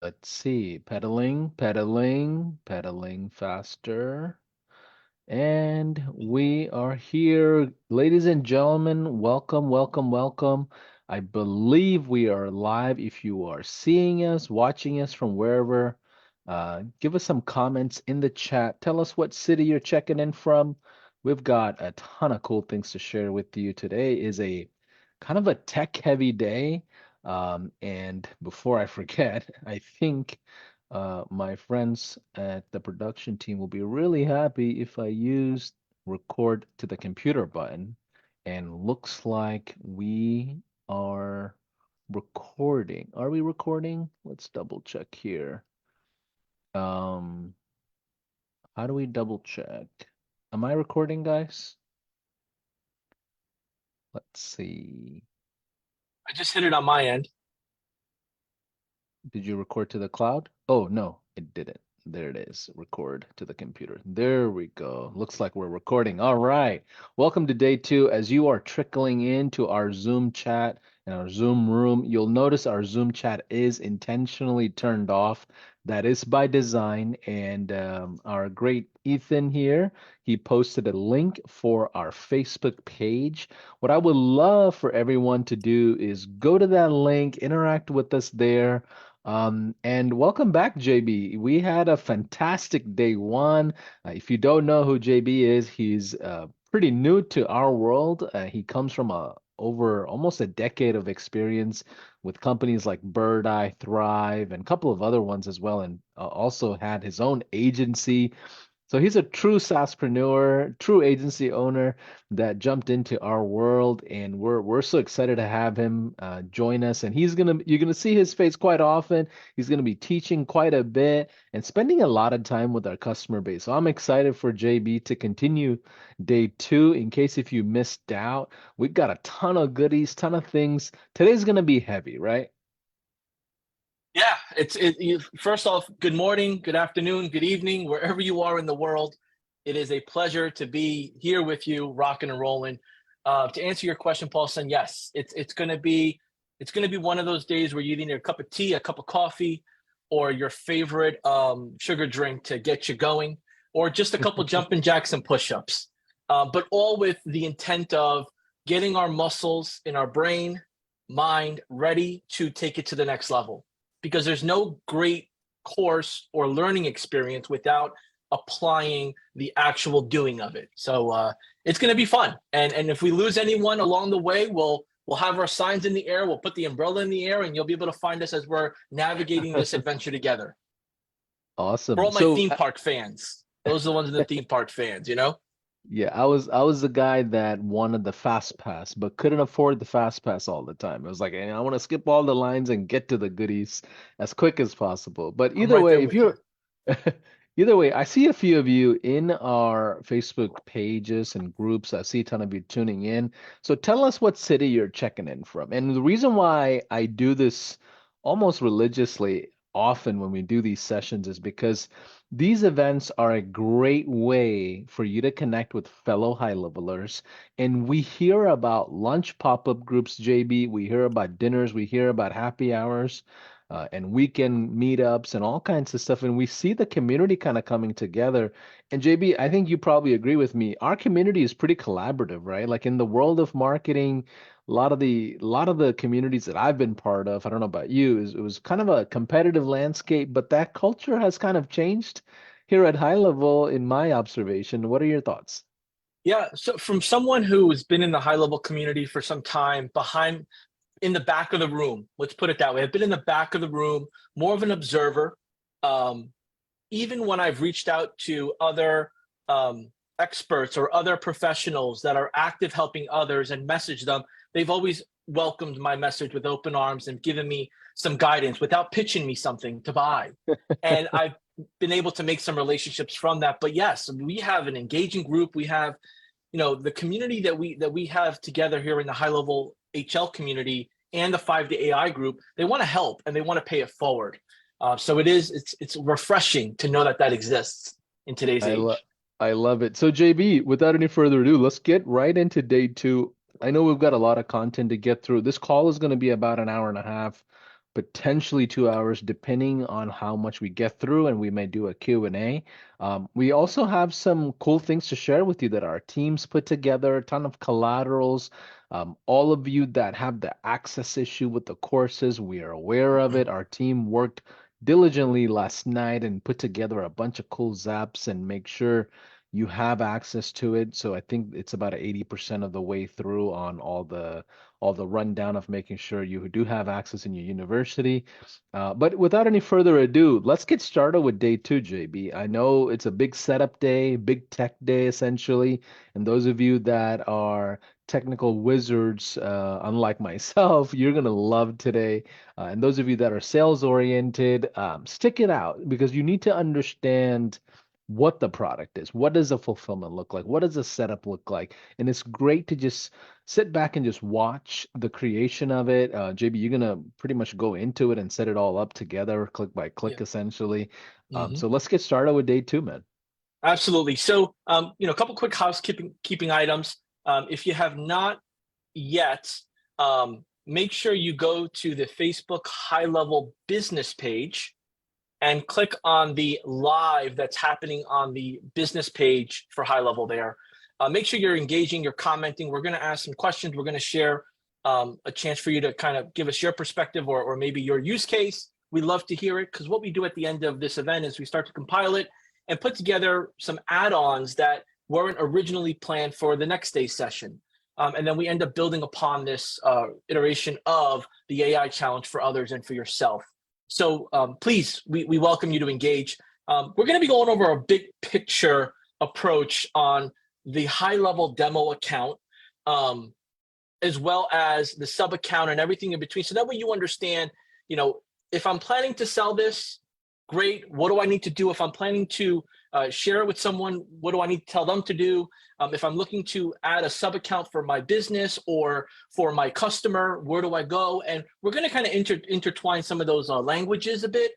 Let's see. Pedaling faster. And we are here. Ladies and gentlemen, welcome, welcome, welcome. I believe we are live. If you are seeing us, watching us from wherever, give us some comments in the chat. Tell us what city you're checking in from. We've got a ton of cool things to share with you. Today is a kind of a tech-heavy day. And before I forget, I think my friends at the production team will be really happy if I use record to the computer button. And looks like we are recording. Are we recording? Let's double check here. Um, how do we double check? Am I recording, guys? Let's see. I just hit it on my end. Did you record to the cloud? Oh, no, it didn't. There it is. Record to the computer. There we go. Looks like we're recording. All right. Welcome to day two. As you are trickling into our Zoom chat and our Zoom room, you'll notice our Zoom chat is intentionally turned off. That is by design. And our great Ethan here, he posted a link for our Facebook page. What I would love for everyone to do is go to that link, interact with us there. And welcome back, JB. We had a fantastic day one. If you don't know who JB is, he's pretty new to our world. He comes from over almost a decade of experience with companies like Bird Eye, Thrive, and a couple of other ones as well, and also had his own agency. So he's a true SaaSpreneur, true agency owner that jumped into our world, and we're so excited to have him join us. And you're gonna see his face quite often. He's gonna be teaching quite a bit and spending a lot of time with our customer base. So I'm excited for JB to continue day two. In case if you missed out, we've got a ton of goodies, ton of things. Today's gonna be heavy, right? Yeah, first off, good morning, good afternoon, good evening, wherever you are in the world. It is a pleasure to be here with you, rocking and rolling. To answer your question, Paulson, yes, it's gonna be one of those days where you need a cup of tea, a cup of coffee, or your favorite sugar drink to get you going, or just a couple jumping jacks and push-ups. But all with the intent of getting our muscles in our brain, mind ready to take it to the next level, because there's no great course or learning experience without applying the actual doing of it. So it's going to be fun. And if we lose anyone along the way, we'll have our signs in the air. We'll put the umbrella in the air, and you'll be able to find us as we're navigating this adventure together. For Awesome. all my So theme park fans, those are the ones in the theme park fans, you know? yeah, I was the guy that wanted the fast pass, but couldn't afford the fast pass all the time. It was like, I want to skip all the lines and get to the goodies as quick as possible. But I'm either right there way, if with you. you're either way, I see a few of you in our Facebook pages and groups. I see a ton of you tuning in. So tell us what city you're checking in from. And the reason why I do this almost religiously often when we do these sessions is because these events are a great way for you to connect with fellow high levelers. And we hear about lunch pop-up groups, JB. We hear about dinners. We hear about happy hours and weekend meetups and all kinds of stuff. And we see the community kind of coming together. And JB, I think you probably agree with me. Our community is pretty collaborative, right? Like in the world of marketing, a lot of the communities that I've been part of, I don't know about you, it was kind of a competitive landscape, but that culture has kind of changed here at high level in my observation. What are your thoughts? Yeah, so from someone who's been in the high level community for some time, behind in the back of the room, let's put it that way. I've been in the back of the room, more of an observer. Um, Even when I've reached out to other experts or other professionals that are active helping others and message them, they've always welcomed my message with open arms and given me some guidance without pitching me something to buy. And I've been able to make some relationships from that. But yes, we have an engaging group. We have, the community that we have together here in the high level HL community and the 5D AI group. They want to help and they want to pay it forward. So it's refreshing to know that exists in today's I love age. I love it. So JB, without any further ado, let's get right into day two. I know we've got a lot of content to get through. This call is going to be about an hour and a half, potentially 2 hours, depending on how much we get through, and we may do a Q&A. We also have some cool things to share with you that our teams put together, a ton of collaterals. All of you that have the access issue with the courses, we are aware of it. Our team worked diligently last night and put together a bunch of cool zaps and make sure you have access to it. So I think it's about 80% of the way through on all the rundown of making sure you do have access in your university. But without any further ado, let's get started with day two, JB. I know it's a big setup day, big tech day essentially, and those of you that are technical wizards, unlike myself, you're gonna love today. And those of you that are sales oriented, stick it out because you need to understand what the product is. What does the fulfillment look like? What does the setup look like? And it's great to just sit back and just watch the creation of it. JB, you're gonna pretty much go into it and set it all up together, click by Yeah. click, essentially. Mhm. So let's get started with day two, man. Absolutely. So, a couple quick housekeeping keeping items. If you have not yet, make sure you go to the Facebook High Level Business page and click on the live that's happening on the business page for High Level there. Make sure you're engaging, you're commenting. We're going to ask some questions. We're going to share a chance for you to kind of give us your perspective or maybe your use case. We love to hear it because what we do at the end of this event is we start to compile it and put together some add-ons that weren't originally planned for the next day's session. And then we end up building upon this iteration of the AI challenge for others and for yourself. So please, we welcome you to engage. We're going to be going over a big picture approach on the high level demo account, as well as the sub account and everything in between. So that way you understand, if I'm planning to sell this, great. What do I need to do? If I'm planning to share it with someone, what do I need to tell them to do? If I'm looking to add a sub account for my business or for my customer, where do I go? And we're going to kind of intertwine some of those languages a bit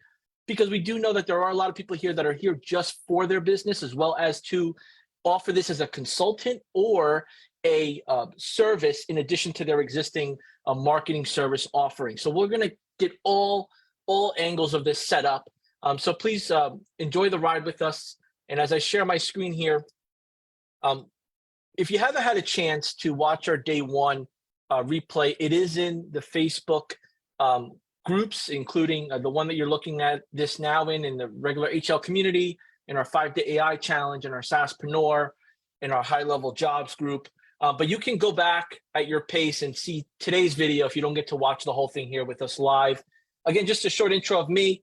because we do know that there are a lot of people here that are here just for their business as well as to offer this as a consultant or a service in addition to their existing marketing service offering. So we're going to get all angles of this set up. So please enjoy the ride with us. And as I share my screen here, if you haven't had a chance to watch our day one replay, it is in the Facebook groups, including the one that you're looking at this now in the regular HL community, in our 5-day AI challenge, in our SaaSpreneur, in our high level jobs group. But you can go back at your pace and see today's video if you don't get to watch the whole thing here with us live. Again, just a short intro of me.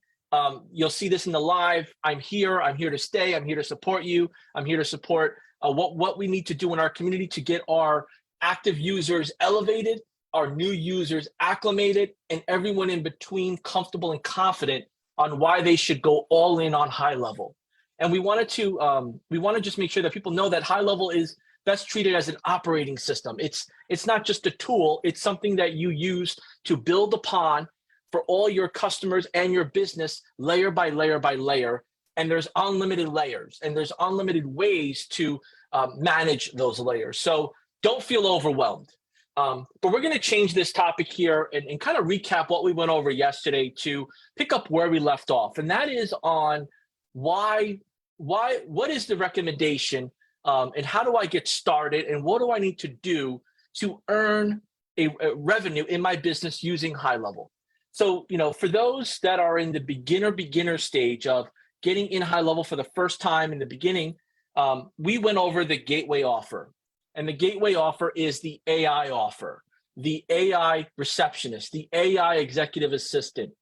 You'll see this in the live. I'm here to stay. I'm here to support you. I'm here to support what we need to do in our community to get our active users elevated, our new users acclimated, and everyone in between comfortable and confident on why they should go all in on high level. And we want to just make sure that people know that high level is best treated as an operating system. It's not just a tool. It's something that you use to build upon for all your customers and your business layer by layer by layer. And there's unlimited layers and there's unlimited ways to manage those layers. So don't feel overwhelmed. But we're going to change this topic here and kind of recap what we went over yesterday to pick up where we left off. And that is on what is the recommendation and how do I get started and what do I need to do to earn a revenue in my business using high level. So, for those that are in the beginner stage of getting in high level for the first time in the beginning, we went over the gateway offer. And the gateway offer is the AI offer, the AI receptionist, the AI executive assistant,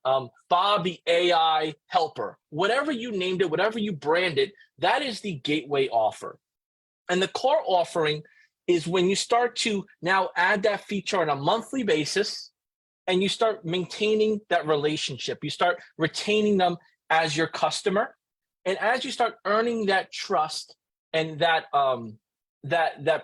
Bob, the AI helper, whatever you named it, whatever you branded, that is the gateway offer. And the core offering is when you start to now add that feature on a monthly basis and you start maintaining that relationship. You start retaining them as your customer. And as you start earning that trust and that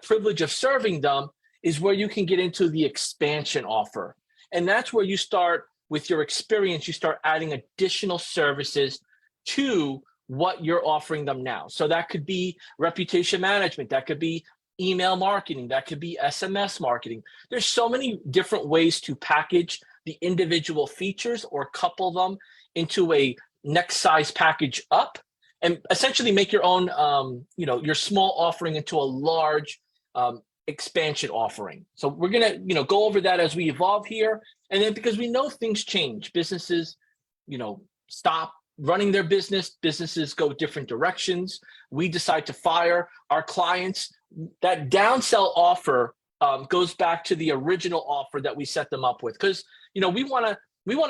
privilege of serving them is where you can get into the expansion offer. And that's where you start with your experience, you start adding additional services to what you're offering them now. So that could be reputation management, that could be email marketing, that could be SMS marketing. There's so many different ways to package the individual features or couple them into a next size package up, and essentially make your own, your small offering into a large expansion offering. So we're gonna, go over that as we evolve here, and then because we know things change, businesses, stop running their businesses go different directions. We decide to fire our clients. That downsell offer goes back to the original offer that we set them up with, because we want to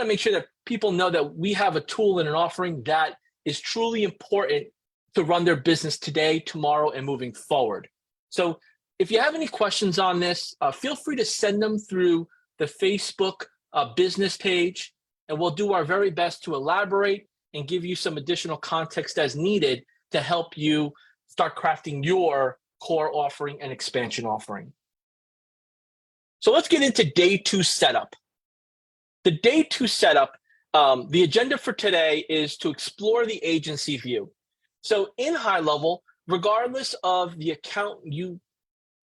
make sure that people know that we have a tool and an offering that is truly important to run their business today, tomorrow, and moving forward. So if you have any questions on this, feel free to send them through the Facebook business page, and we'll do our very best to elaborate and give you some additional context as needed to help you start crafting your core offering and expansion offering. So let's get into day 2 setup. The day 2 setup, the agenda for today is to explore the agency view. So in high level, regardless of the account you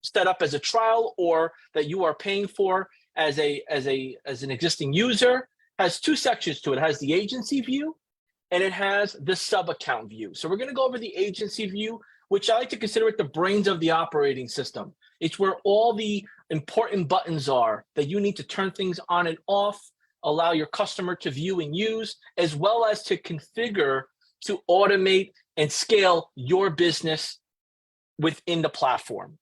set up as a trial or that you are paying for as an existing user, has 2 sections to it. It has the agency view and it has the sub account view. So we're going to go over the agency view, which I like to consider it the brains of the operating system. It's where all the important buttons are that you need to turn things on and off, allow your customer to view and use, as well as to configure to automate and scale your business within the platform.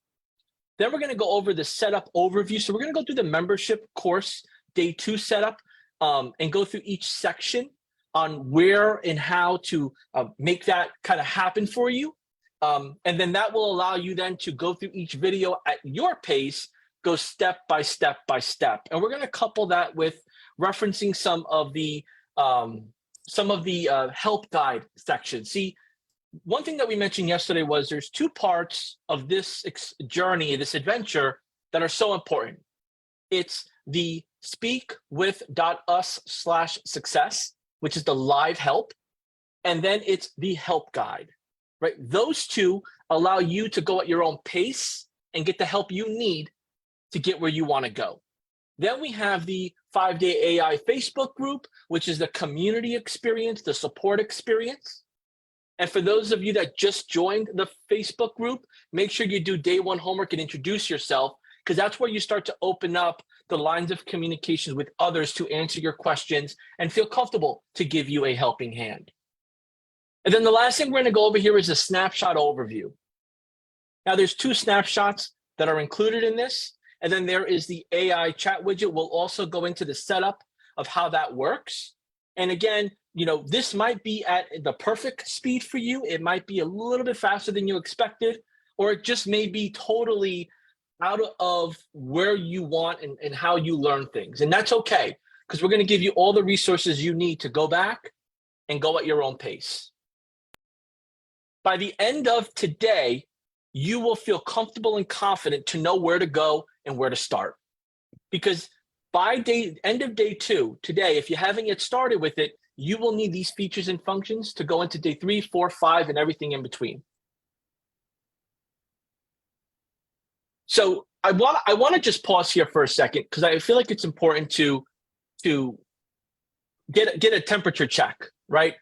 Then we're going to go over the setup overview. So we're going to go through the membership course, day 2 setup, and go through each section on where and how to make that kind of happen for you. And then that will allow you then to go through each video at your pace, go step by step by step. And we're going to couple that with referencing some of the help guide section. See, one thing that we mentioned yesterday was there's 2 parts of this journey, this adventure, that are so important. It's the speakwith.us/success, which is the live help, and then it's the help guide, right? Those 2 allow you to go at your own pace and get the help you need to get where you want to go. Then we have the 5-day AI Facebook group, which is the community experience, the support experience. And for those of you that just joined the Facebook group, make sure you do day 1 homework and introduce yourself, because that's where you start to open up the lines of communication with others to answer your questions and feel comfortable to give you a helping hand. And then the last thing we're going to go over here is a snapshot overview. Now there's 2 snapshots that are included in this. And then there is the AI chat widget. We'll also go into the setup of how that works. And again, this might be at the perfect speed for you. It might be a little bit faster than you expected, or it just may be totally out of where you want and how you learn things. And that's okay, because we're going to give you all the resources you need to go back and go at your own pace. By the end of today, you will feel comfortable and confident to know where to go and where to start. Because by end of day 2, today, if you haven't yet started with it, you will need these features and functions to go into day 3, 4, 5, and everything in between. So I want to just pause here for a second, because I feel like it's important to get a temperature check, right?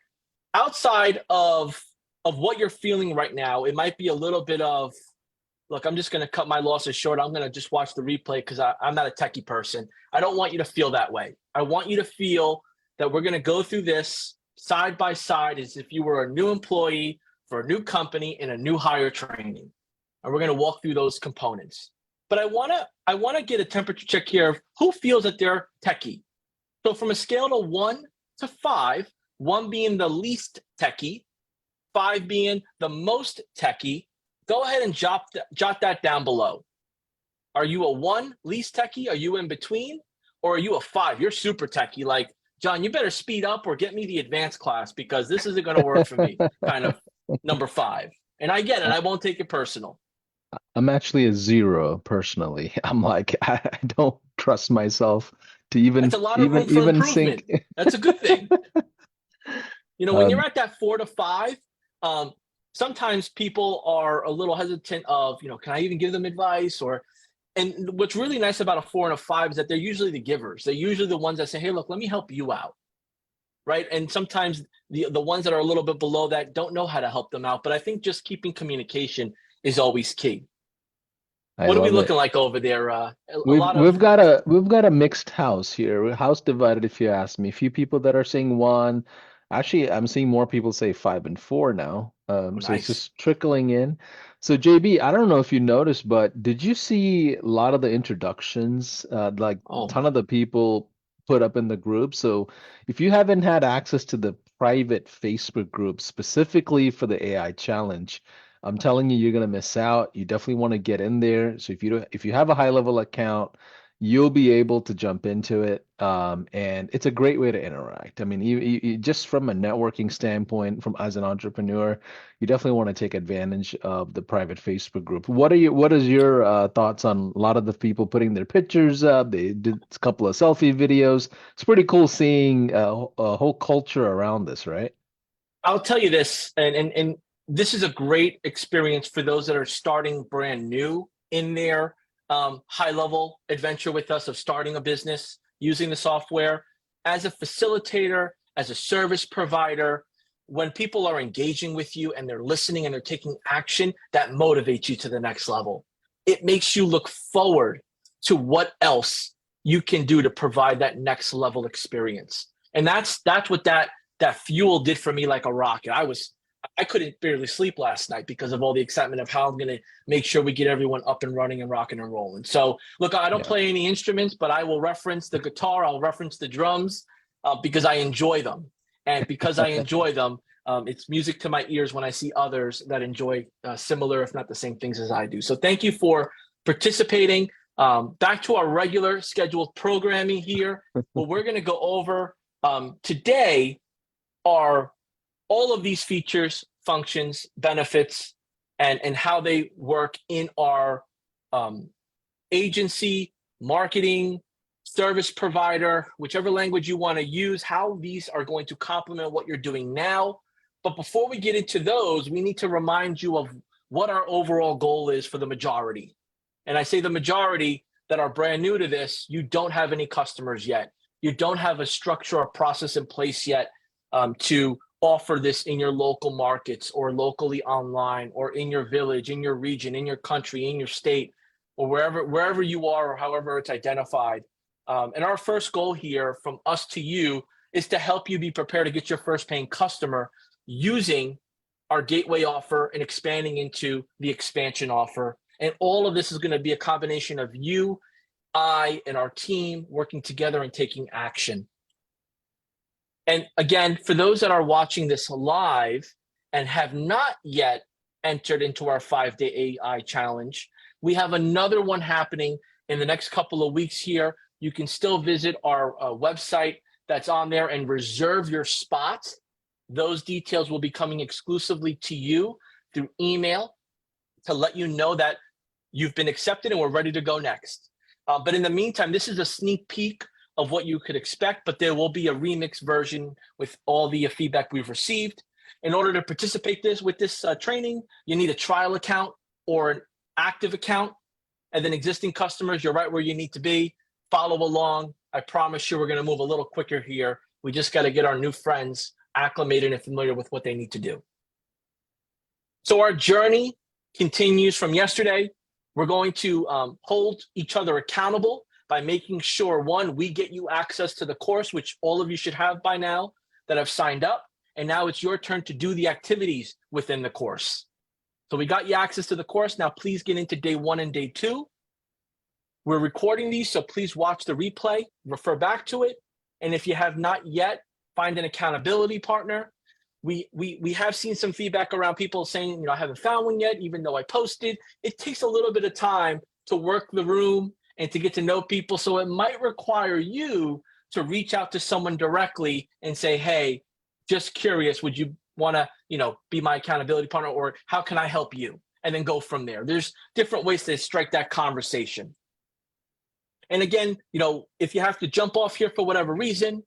Outside of what you're feeling right now, it might be a little bit of, look, I'm just going to cut my losses short. I'm going to just watch the replay because I'm not a techie person. I don't want you to feel that way. I want you to feel that we're going to go through this side by side as if you were a new employee for a new company in a new hire training. And we're going to walk through those components. But I want to get a temperature check here of who feels that they're techie. So from a scale of 1 to 5, 1 being the least techie, 5 being the most techie, go ahead and jot that down below. Are you a 1, least techie? Are you in between? Or are you a 5? You're super techie. Like, John, you better speed up or get me the advanced class because this isn't going to work for me. Kind of number 5. And I get it. I won't take it personal. I'm actually a 0 personally. I'm like, I don't trust myself to That's a lot of room for improvement. think. That's a good thing. When you're at that 4 to 5, sometimes people are a little hesitant of, can I even give them advice? Or And what's really nice about a 4 and a 5 is that they're usually the givers. They're usually the ones that say, hey, look, let me help you out. Right. And sometimes the ones that are a little bit below that don't know how to help them out. But I think just keeping communication is always key. I What are we love looking it. like over there? A We've lot of, we've got a mixed house here. We're house divided, if you ask me. A few people that are saying one. Actually, I'm seeing more people say five and four now. oh, So it's nice. just trickling in. So JB, I don't know if you noticed, but did you see a lot of the introductions? Like Oh, ton of the people put up in the group. So if you haven't had access to the private Facebook group specifically for the AI challenge, I'm telling you, you're gonna miss out. You definitely want to get in there. So if you have a high level account, you'll be able to jump into it. And it's a great way to interact. I mean, just from a networking standpoint, from as an entrepreneur, you definitely want to take advantage of the private Facebook group. What is your thoughts on a lot of the people putting their pictures up? They did a couple of selfie videos. It's pretty cool seeing a whole culture around this, right? I'll tell you this, and this is a great experience for those that are starting brand new in their high level adventure with us of starting a business using the software. As a facilitator, as a service provider, when people are engaging with you and they're listening and they're taking action, that motivates you to the next level. It makes you look forward to what else you can do to provide that next level experience. And that's what that fuel did for me like a rocket. I couldn't barely sleep last night because of all the excitement of how I'm going to make sure we get everyone up and running and rocking and rolling. So, look, I don't Yeah. play any instruments, but I will reference the guitar, I'll reference the drums because I enjoy them. And because I enjoy them, it's music to my ears when I see others that enjoy similar, if not the same things as I do. So, thank you for participating. Back to our regular scheduled programming here. What we're going to go over today are all of these features, functions, benefits, and how they work in our um, agency, marketing, service provider, whichever language you want to use, how these are going to complement what you're doing now. But before we get into those, we need to remind you of what our overall goal is for the majority. And I say the majority that are brand new to this, you don't have any customers yet. You don't have a structure or process in place yet to offer this in your local markets or locally online or in your village, in your region, in your country, in your state, or wherever you are or however it's identified. And our first goal here from us to you is to help you be prepared to get your first paying customer using our gateway offer and expanding into the expansion offer. And all of this is going to be a combination of you, I, and our team working together and taking action. And again, for those that are watching this live and have not yet entered into our 5-day AI challenge, we have another one happening in the next couple of weeks here. You can still visit our website that's on there and reserve your spot. Those details will be coming exclusively to you through email to let you know that you've been accepted and we're ready to go next. But in the meantime, this is a sneak peek of what you could expect, but there will be a remix version with all the feedback we've received. In order to participate with this training, you need a trial account or an active account. And then existing customers, you're right where you need to be. Follow along. I promise you we're going to move a little quicker here. We just got to get our new friends acclimated and familiar with what they need to do. So our journey continues from yesterday. We're going to hold each other accountable by making sure, one, we get you access to the course, which all of you should have by now that have signed up. And now it's your turn to do the activities within the course. So we got you access to the course. Now please get into day 1 and day 2. We're recording these, so please watch the replay, refer back to it. And if you have not yet, find an accountability partner. We have seen some feedback around people saying, I haven't found one yet, even though I posted. It takes a little bit of time to work the room and to get to know people. So it might require you to reach out to someone directly and say, hey, just curious, would you want to, be my accountability partner, or how can I help you? And then go from there. There's different ways to strike that conversation. And again, if you have to jump off here for whatever reason,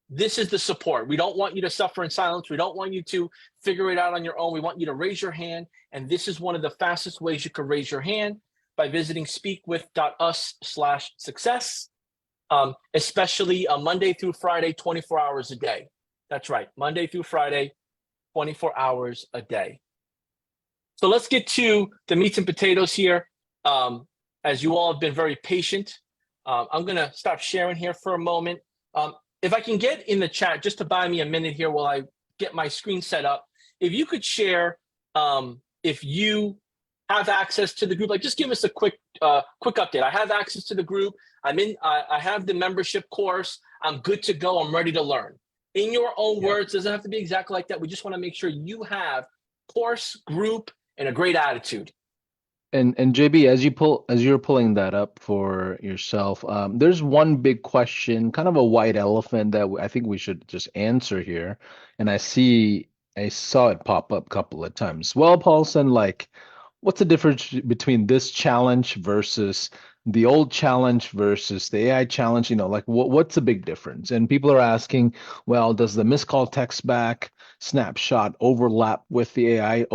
this is the support. We don't want you to suffer in silence. We don't want you to figure it out on your own. We want you to raise your hand. And this is one of the fastest ways you can raise your hand. by visiting speakwith.us/success, especially Monday through Friday, 24 hours a day. That's right, Monday through Friday, 24 hours a day. So let's get to the meats and potatoes here. As you all have been very patient, I'm going to stop sharing here for a moment. If I can get in the chat, just to buy me a minute here while I get my screen set up, if you could share if you have access to the group, like just give us a quick update. I have access to the group. I have the membership course. I'm good to go. I'm ready to learn. In your own words, doesn't have to be exactly like that. We just want to make sure you have course, group, and a great attitude. And JB, as you're pulling that up for yourself, there's one big question, kind of a white elephant that I think we should just answer here. And I saw it pop up a couple of times. Well, Paulson, like, what's the difference between this challenge versus the old challenge versus the AI challenge? Like what's the big difference? And people are asking, well, does the miscall text back snapshot overlap with the AI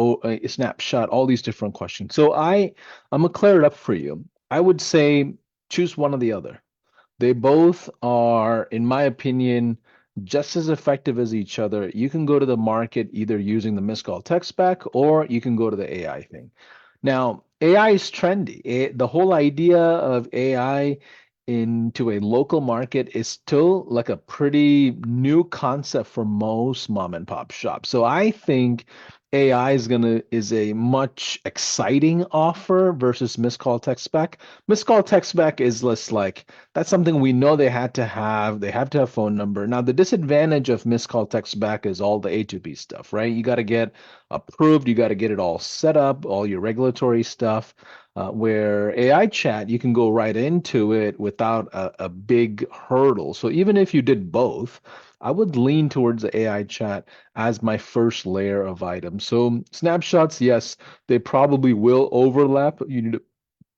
snapshot? All these different questions. So I'm gonna clear it up for you. I would say choose one or the other. They both are, in my opinion, just as effective as each other. You can go to the market either using the miscall text back or you can go to the AI thing. Now, AI is trendy. The whole idea of AI into a local market is still like a pretty new concept for most mom and pop shops. So I think AI is a much exciting offer versus miscall text back. Miscall text back is less like that's something we know they had to have. They have to have phone number. Now, the disadvantage of miscall text back is all the A2P stuff, right? You got to get approved. You got to get it all set up, all your regulatory stuff. Where AI chat, you can go right into it without a big hurdle. So even if you did both, I would lean towards the AI chat as my first layer of items. So snapshots, yes, they probably will overlap. You need to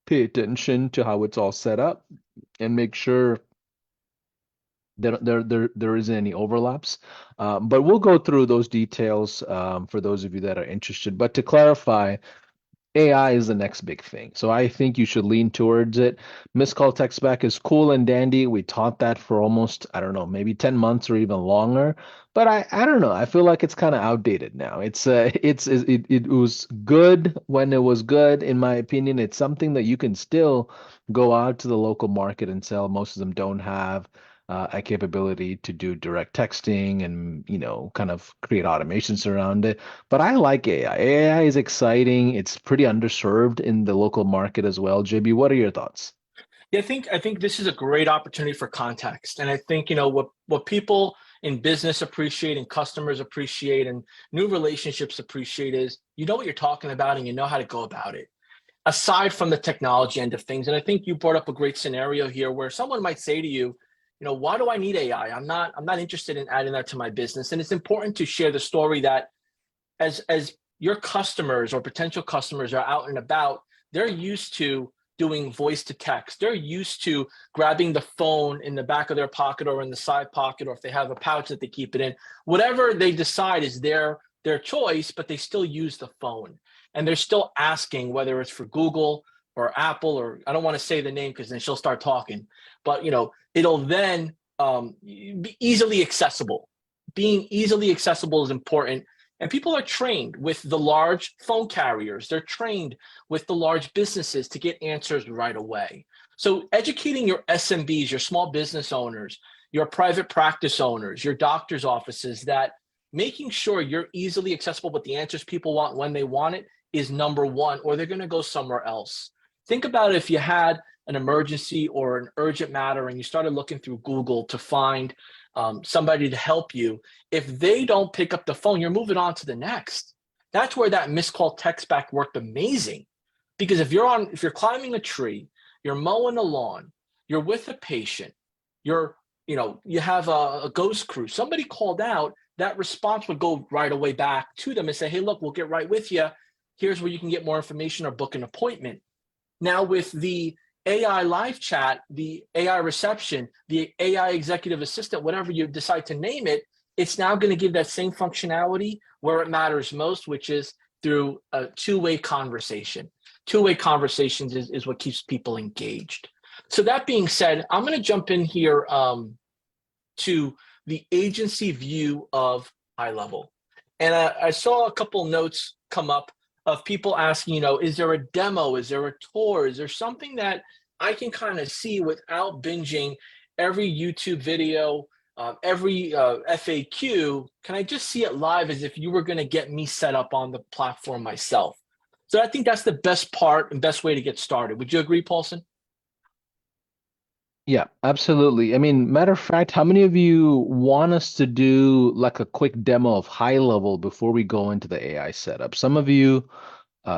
pay attention to how it's all set up and make sure that there isn't any overlaps. But we'll go through those details for those of you that are interested. But to clarify, AI is the next big thing. So I think you should lean towards it. Miscall text back is cool and dandy. We taught that for almost, I don't know, maybe 10 months or even longer. But I don't know. I feel like it's kind of outdated now. It was good when it was good, in my opinion. It's something that you can still go out to the local market and sell. Most of them don't have a capability to do direct texting and, kind of create automations around it. But I like AI. AI is exciting. It's pretty underserved in the local market as well. JB, what are your thoughts? Yeah, I think this is a great opportunity for context. And I think, what people in business appreciate and customers appreciate and new relationships appreciate is you know what you're talking about and you know how to go about it. Aside from the technology end of things. And I think you brought up a great scenario here where someone might say to you, why do I need AI? I'm not interested in adding that to my business. And it's important to share the story that as your customers or potential customers are out and about, they're used to doing voice to text. They're used to grabbing the phone in the back of their pocket or in the side pocket, or if they have a pouch that they keep it in, whatever they decide is their choice, but they still use the phone. And they're still asking whether it's for Google or Apple, or I don't want to say the name because then she'll start talking, but it'll then be easily accessible. Being easily accessible is important. And people are trained with the large phone carriers. They're trained with the large businesses to get answers right away. So educating your SMBs, your small business owners, your private practice owners, your doctor's offices, that making sure you're easily accessible with the answers people want when they want it is number one, or they're going to go somewhere else. Think about if you had an emergency or an urgent matter and you started looking through Google to find somebody to help you. If they don't pick up the phone, you're moving on to the next. That's where that missed call text back worked amazing. Because if you're climbing a tree, you're mowing a lawn, you're with a patient, you have a ghost crew, somebody called out, that response would go right away back to them and say, hey, look, we'll get right with you. Here's where you can get more information or book an appointment. Now with the AI live chat, the AI reception, the AI executive assistant, whatever you decide to name it, it's now going to give that same functionality where it matters most, which is through a two-way conversation. Two-way conversations is what keeps people engaged. So that being said, I'm going to jump in here to the agency view of high level. And I saw a couple notes come up of people asking, is there a demo? Is there a tour? Is there something that I can kind of see without binging every YouTube video, every FAQ? Can I just see it live as if you were going to get me set up on the platform myself? So I think that's the best part and best way to get started. Would you agree, Paulson? Yeah, absolutely. I mean, matter of fact, how many of you want us to do like a quick demo of high level before we go into the AI setup? Some of you,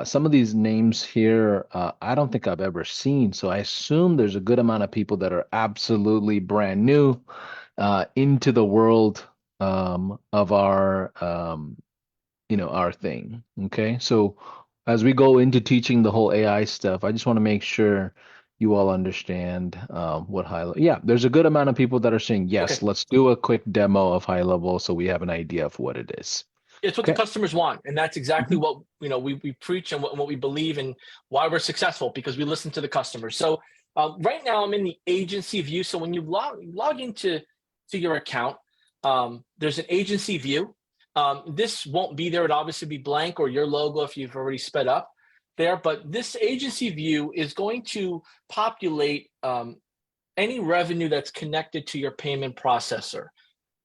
some of these names here, I don't think I've ever seen. So I assume there's a good amount of people that are absolutely brand new into the world of our thing. Okay. So as we go into teaching the whole AI stuff, I just want to make sure you all understand what high level. Yeah, there's a good amount of people that are saying, yes, Okay. let's do a quick demo of high level so we have an idea of what it is. It's what the Okay. customers want, and that's exactly Mhm. what we preach and what we believe and why we're successful because we listen to the customers. So right now I'm in the agency view. So when you log into your account, there's an agency view. This won't be there; it'd obviously be blank or your logo if you've already sped up there. But this agency view is going to populate any revenue that's connected to your payment processor.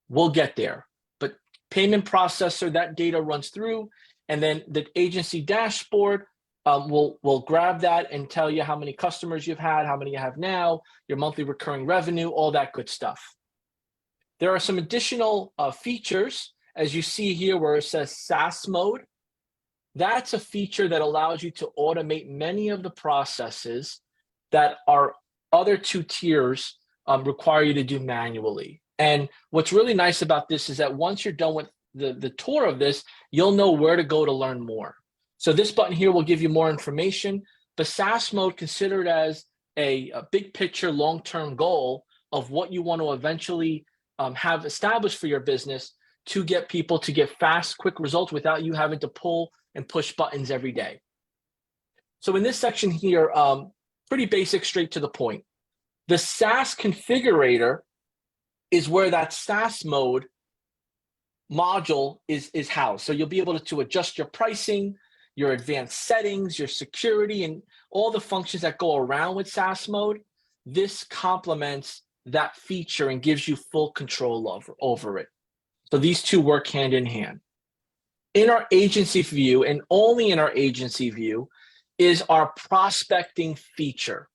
We'll get there. But payment processor, that data runs through, and then the agency dashboard will grab that and tell you how many customers you've had, how many you have now, your monthly recurring revenue, all that good stuff. There are some additional features, as you see here, where it says SaaS mode. That's a feature that allows you to automate many of the processes that our other two tiers require you to do manually. And what's really nice about this is that once you're done with the tour of this, you'll know where to go to learn more. So this button here will give you more information. The SaaS mode, considered as a big picture, long-term goal of what you want to eventually have established for your business to get people to get fast, quick results without you having to pull and push buttons every day. So in this section here, pretty basic, straight to the point. The SaaS configurator is where that SaaS mode module is housed. So you'll be able to adjust your pricing, your advanced settings, your security, and all the functions that go around with SaaS mode. This complements that feature and gives you full control over it. So these two work hand in hand. In our agency view, and only in our agency view, is our prospecting feature.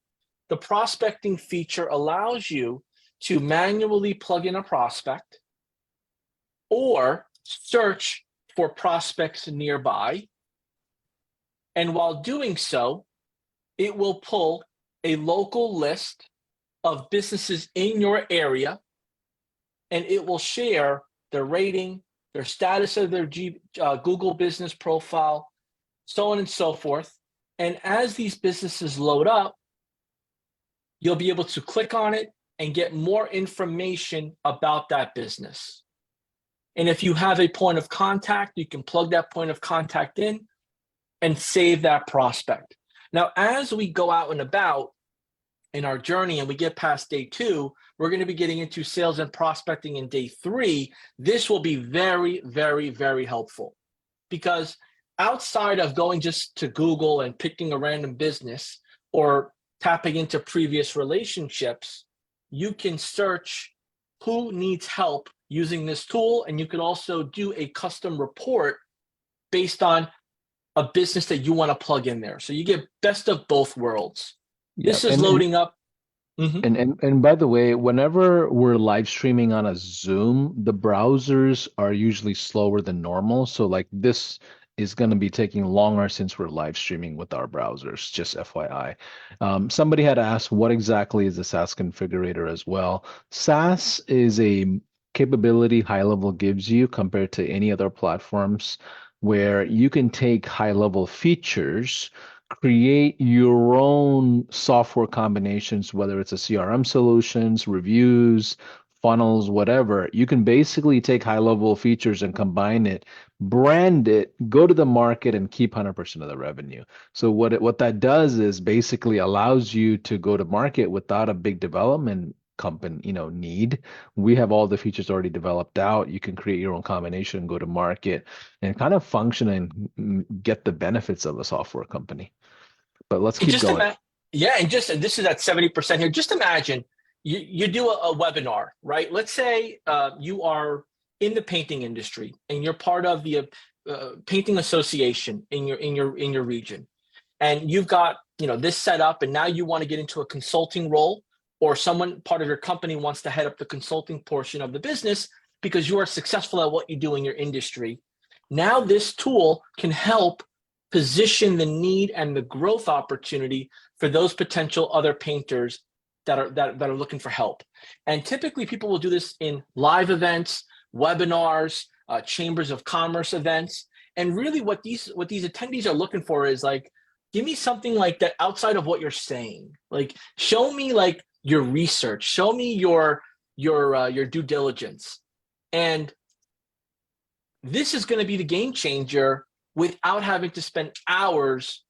The prospecting feature allows you to manually plug in a prospect or search for prospects nearby. And while doing so, it will pull a local list of businesses in your area, and it will share their rating, their status of their Google business profile, so on and so forth. And as these businesses load up, you'll be able to click on it and get more information about that business. And if you have a point of contact, you can plug that point of contact in and save that prospect. Now, as we go out and about in our journey and we get past day 2, we're going to be getting into sales and prospecting in day 3. This will be very, very, very helpful because outside of going just to Google and picking a random business or tapping into previous relationships, you can search who needs help using this tool. And you can also do a custom report based on a business that you want to plug in there. So you get best of both worlds. Yeah, This is loading up. Mhm. and by the way, whenever we're live streaming on a Zoom, the browsers are usually slower than normal. So like this is going to be taking longer since we're live streaming with our browsers, just FYI. Somebody had asked what exactly is the SaaS configurator as well. SaaS is a capability high level gives you compared to any other platforms where you can take high level features, create your own software combinations, whether it's a CRM solutions, reviews, funnels, whatever, you can basically take high-level features and combine it, brand it, go to the market, and keep 100% of the revenue. So what that does is basically allows you to go to market without a big development company, need. We have all the features already developed out. You can create your own combination, go to market, and kind of function and get the benefits of a software company. But let's And keep just going. imagine, yeah, and this is at 70% here. Just imagine you do a webinar, right? Let's say you are in the painting industry and you're part of the painting association in your region, and you've got this set up, and now you want to get into a consulting role, or someone part of your company wants to head up the consulting portion of the business because you are successful at what you do in your industry. Now this tool can help position the need and the growth opportunity for those potential other painters that are looking for help. And typically people will do this in live events, webinars, chambers of commerce events. And really what these attendees are looking for is like, give me something like that outside of what you're saying. Like, show me like your research, show me your due diligence. And this is going to be the game changer without having to spend hours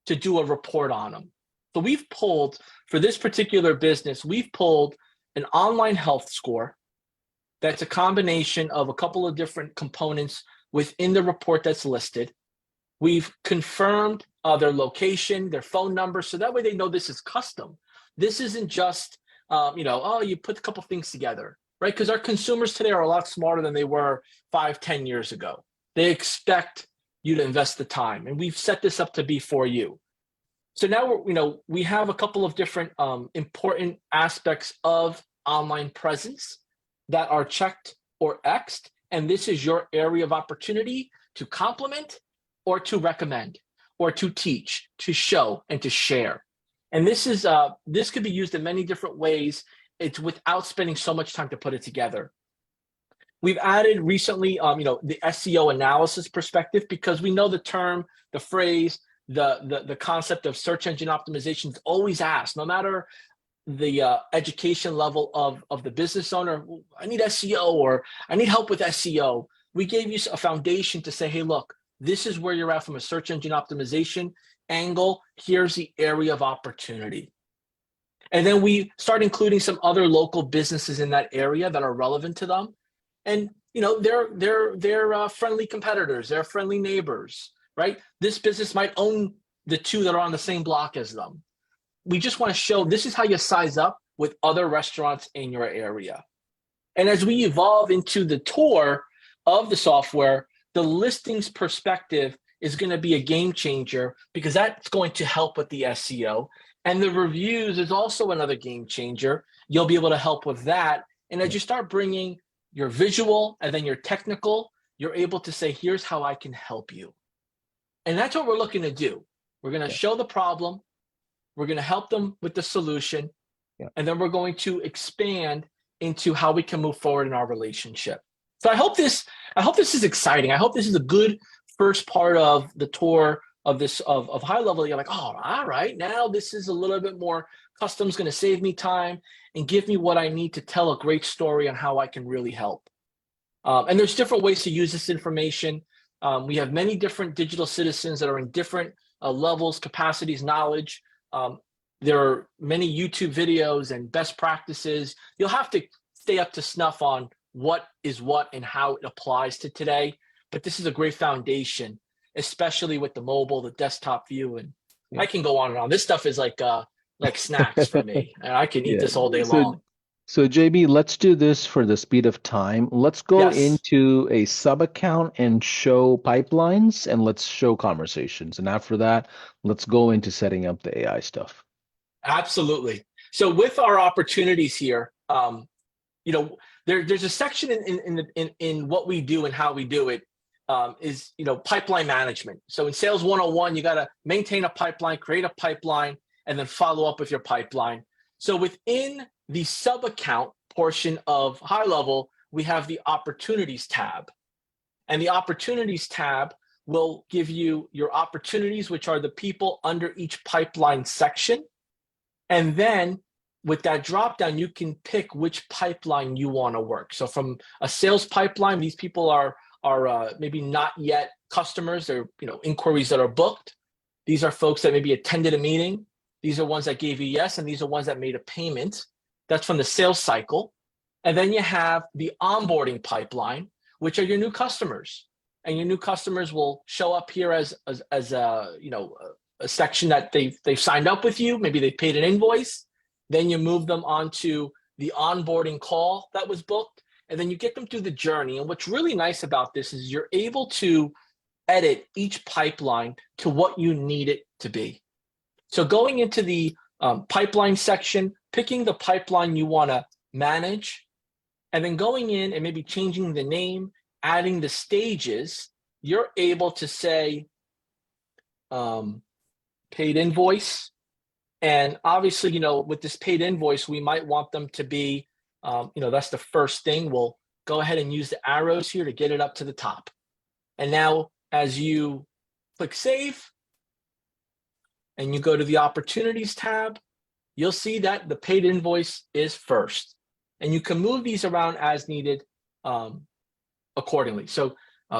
to do a report on them. So we've pulled, for this particular business, we've pulled an online health score that's a combination of a couple of different components within the report that's listed. We've confirmed their location, their phone number, so that way they know this is custom. This isn't just, oh, you put a couple things together, right? Because our consumers today are a lot smarter than they were 5-10 years ago. They expect you to invest the time, and we've set this up to be for you. So now we have a couple of different important aspects of online presence that are checked or X'd, and this is your area of opportunity to complement or to recommend or to teach, to show, and to share. And this could be used in many different ways. It's without spending so much time to put it together. We've added recently, the SEO analysis perspective, because we know the term, the phrase, the concept of search engine optimization is always asked, no matter the education level of the business owner. I need SEO, or I need help with SEO. We gave you a foundation to say, hey, look, this is where you're at from a search engine optimization angle. Here's the area of opportunity. And then we start including some other local businesses in that area that are relevant to them. And they're friendly competitors, they're friendly neighbors, right? This business might own the two that are on the same block as them. We just want to show this is how you size up with other restaurants in your area. And as we evolve into the tour of the software, the listings perspective is going to be a game changer, because that's going to help with the SEO. And the reviews is also another game changer. You'll be able to help with that. And as you start bringing your visual and then your technical, you're able to say, here's how I can help you. And that's what we're looking to do. We're going to show the problem. We're going to help them with the solution. And then we're going to expand into how we can move forward in our relationship. So I hope this is exciting. I hope this is a good first part of the tour of this of high level. You're like, oh, all right, now this is a little bit more custom. Is going to save me time and give me what I need to tell a great story on how I can really help. And there's different ways to use this information. We have many different digital citizens that are in different levels, capacities, knowledge. There are many YouTube videos and best practices. You'll have to stay up to snuff on what is what and how it applies to today. But this is a great foundation, especially with the mobile, the desktop view. And I can go on and on. This stuff is like snacks for me, and I can eat this all day long. So JB, let's do this for the speed of time. Let's go Yes, into a sub account and show pipelines, and let's show conversations. And after that, let's go into setting up the AI stuff. absolutely. So with our opportunities here, there's a section in what we do and how we do it, is pipeline management. So in Sales 101, you got to maintain a pipeline, create a pipeline, and then follow up with your pipeline. So within the sub account portion of high level, we have the opportunities tab. And the opportunities tab will give you your opportunities, which are the people under each pipeline section. And then with that drop down, you can pick which pipeline you want to work. So from a sales pipeline, these people are maybe not yet customers. They're inquiries that are booked. These are folks that maybe attended a meeting. These are ones that gave you yes, and these are ones that made a payment. That's from the sales cycle. And then you have the onboarding pipeline, which are your new customers. And your new customers will show up here as a section that they've signed up with you. Maybe they paid an invoice. Then you move them onto the onboarding call that was booked, and then you get them through the journey. And what's really nice about this is you're able to edit each pipeline to what you need it to be. So going into the pipeline section, picking the pipeline you want to manage, and then going in and maybe changing the name, adding the stages, you're able to say paid invoice. And obviously, with this paid invoice, we might want them to be, that's the first thing. We'll go ahead and use the arrows here to get it up to the top. And now as you click save and you go to the opportunities tab, you'll see that the paid invoice is first. And you can move these around as needed accordingly. So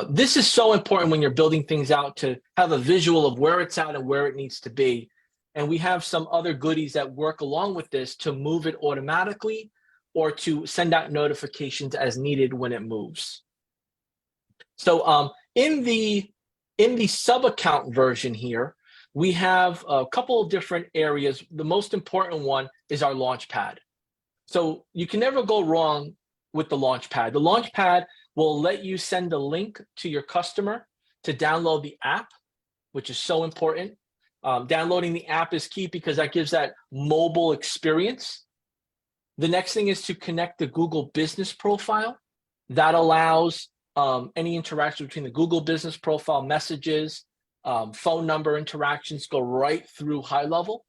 this is so important when you're building things out, to have a visual of where it's at and where it needs to be. And we have some other goodies that work along with this to move it automatically or to send out notifications as needed when it moves. So in the sub account version here, we have a couple of different areas. The most important one is our launch pad. So you can never go wrong with the launch pad. The launch pad will let you send a link to your customer to download the app, which is so important. Downloading the app is key because that gives that mobile experience. The next thing is to connect the Google Business Profile. That allows any interaction between the Google Business Profile messages, phone number interactions go right through high level.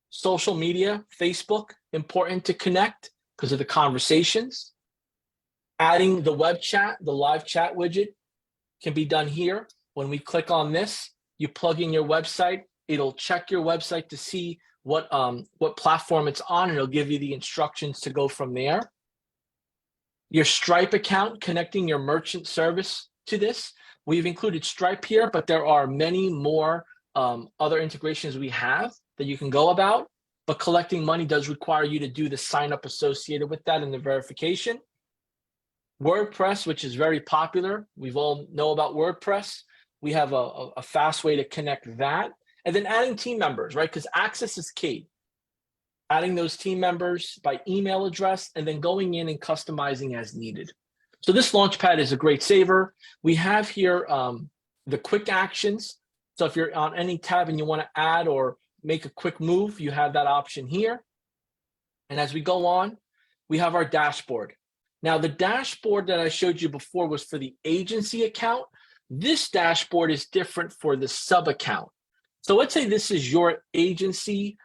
Social media, Facebook, important to connect because of the conversations. Adding the web chat, the live chat widget can be done here. When we click on this, you plug in your website. It'll check your website to see what platform it's on, and it'll give you the instructions to go from there. Your Stripe account, connecting your merchant service to this. We've included Stripe here, but there are many more other integrations we have that you can go about. But collecting money does require you to do the sign up associated with that and the verification. WordPress, which is very popular. We've all know about WordPress. We have a fast way to connect that. And then adding team members, right? Because access is key. Adding those team members by email address and then going in and customizing as needed. So this Launchpad is a great saver. We have here the quick actions. So if you're on any tab and you want to add or make a quick move, you have that option here. And as we go on, we have our dashboard. Now, the dashboard that I showed you before was for the agency account. This dashboard is different for the sub account. So let's say this is your agency,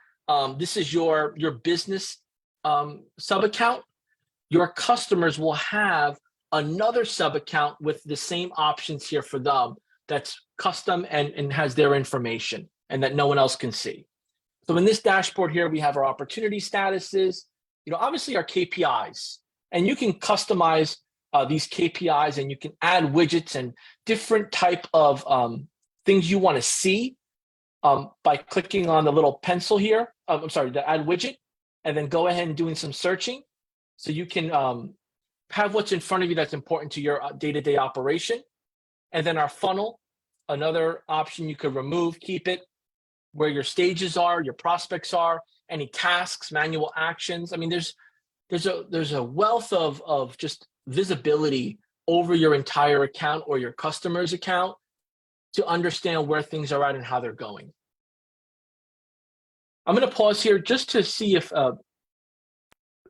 this is your business sub account. Your customers will have another sub account with the same options here for them that's custom and has their information and that no one else can see. So in this dashboard here, we have our opportunity statuses, obviously our KPIs, and you can customize these KPIs and you can add widgets and different type of things you want to see by clicking on the little pencil here. The add widget, and then go ahead and doing some searching. So you can have what's in front of you that's important to your day-to-day operation. And then our funnel, another option you could remove, keep it where your stages are, your prospects are, any tasks, manual actions. I mean, there's a wealth of just visibility over your entire account or your customer's account to understand where things are at and how they're going. I'm going to pause here just to see if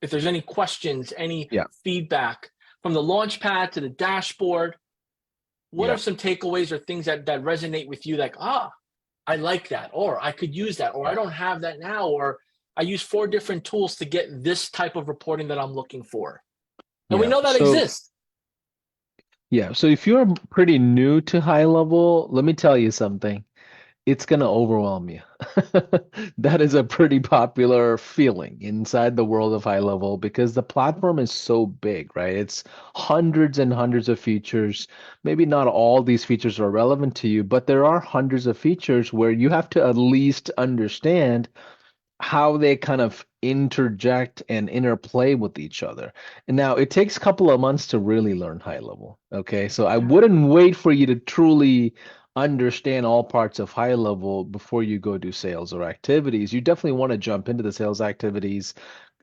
there's any questions, any feedback from the Launchpad to the dashboard. What are some takeaways or things that resonate with you? Like, I like that, or I could use that, or I don't have that now, or I use 4 different tools to get this type of reporting that I'm looking for. And we know that exists. Yeah. So if you're pretty new to high level, let me tell you something. it's going to overwhelm you. That is a pretty popular feeling inside the world of high level because the platform is so big, right? It's hundreds and hundreds of features. Maybe not all these features are relevant to you, but there are hundreds of features where you have to at least understand how they kind of interject and interplay with each other. And now it takes a couple of months to really learn high level. Okay. So I Yeah. wouldn't wait for you to truly understand all parts of high level before you go do sales or activities. You definitely want to jump into the sales activities,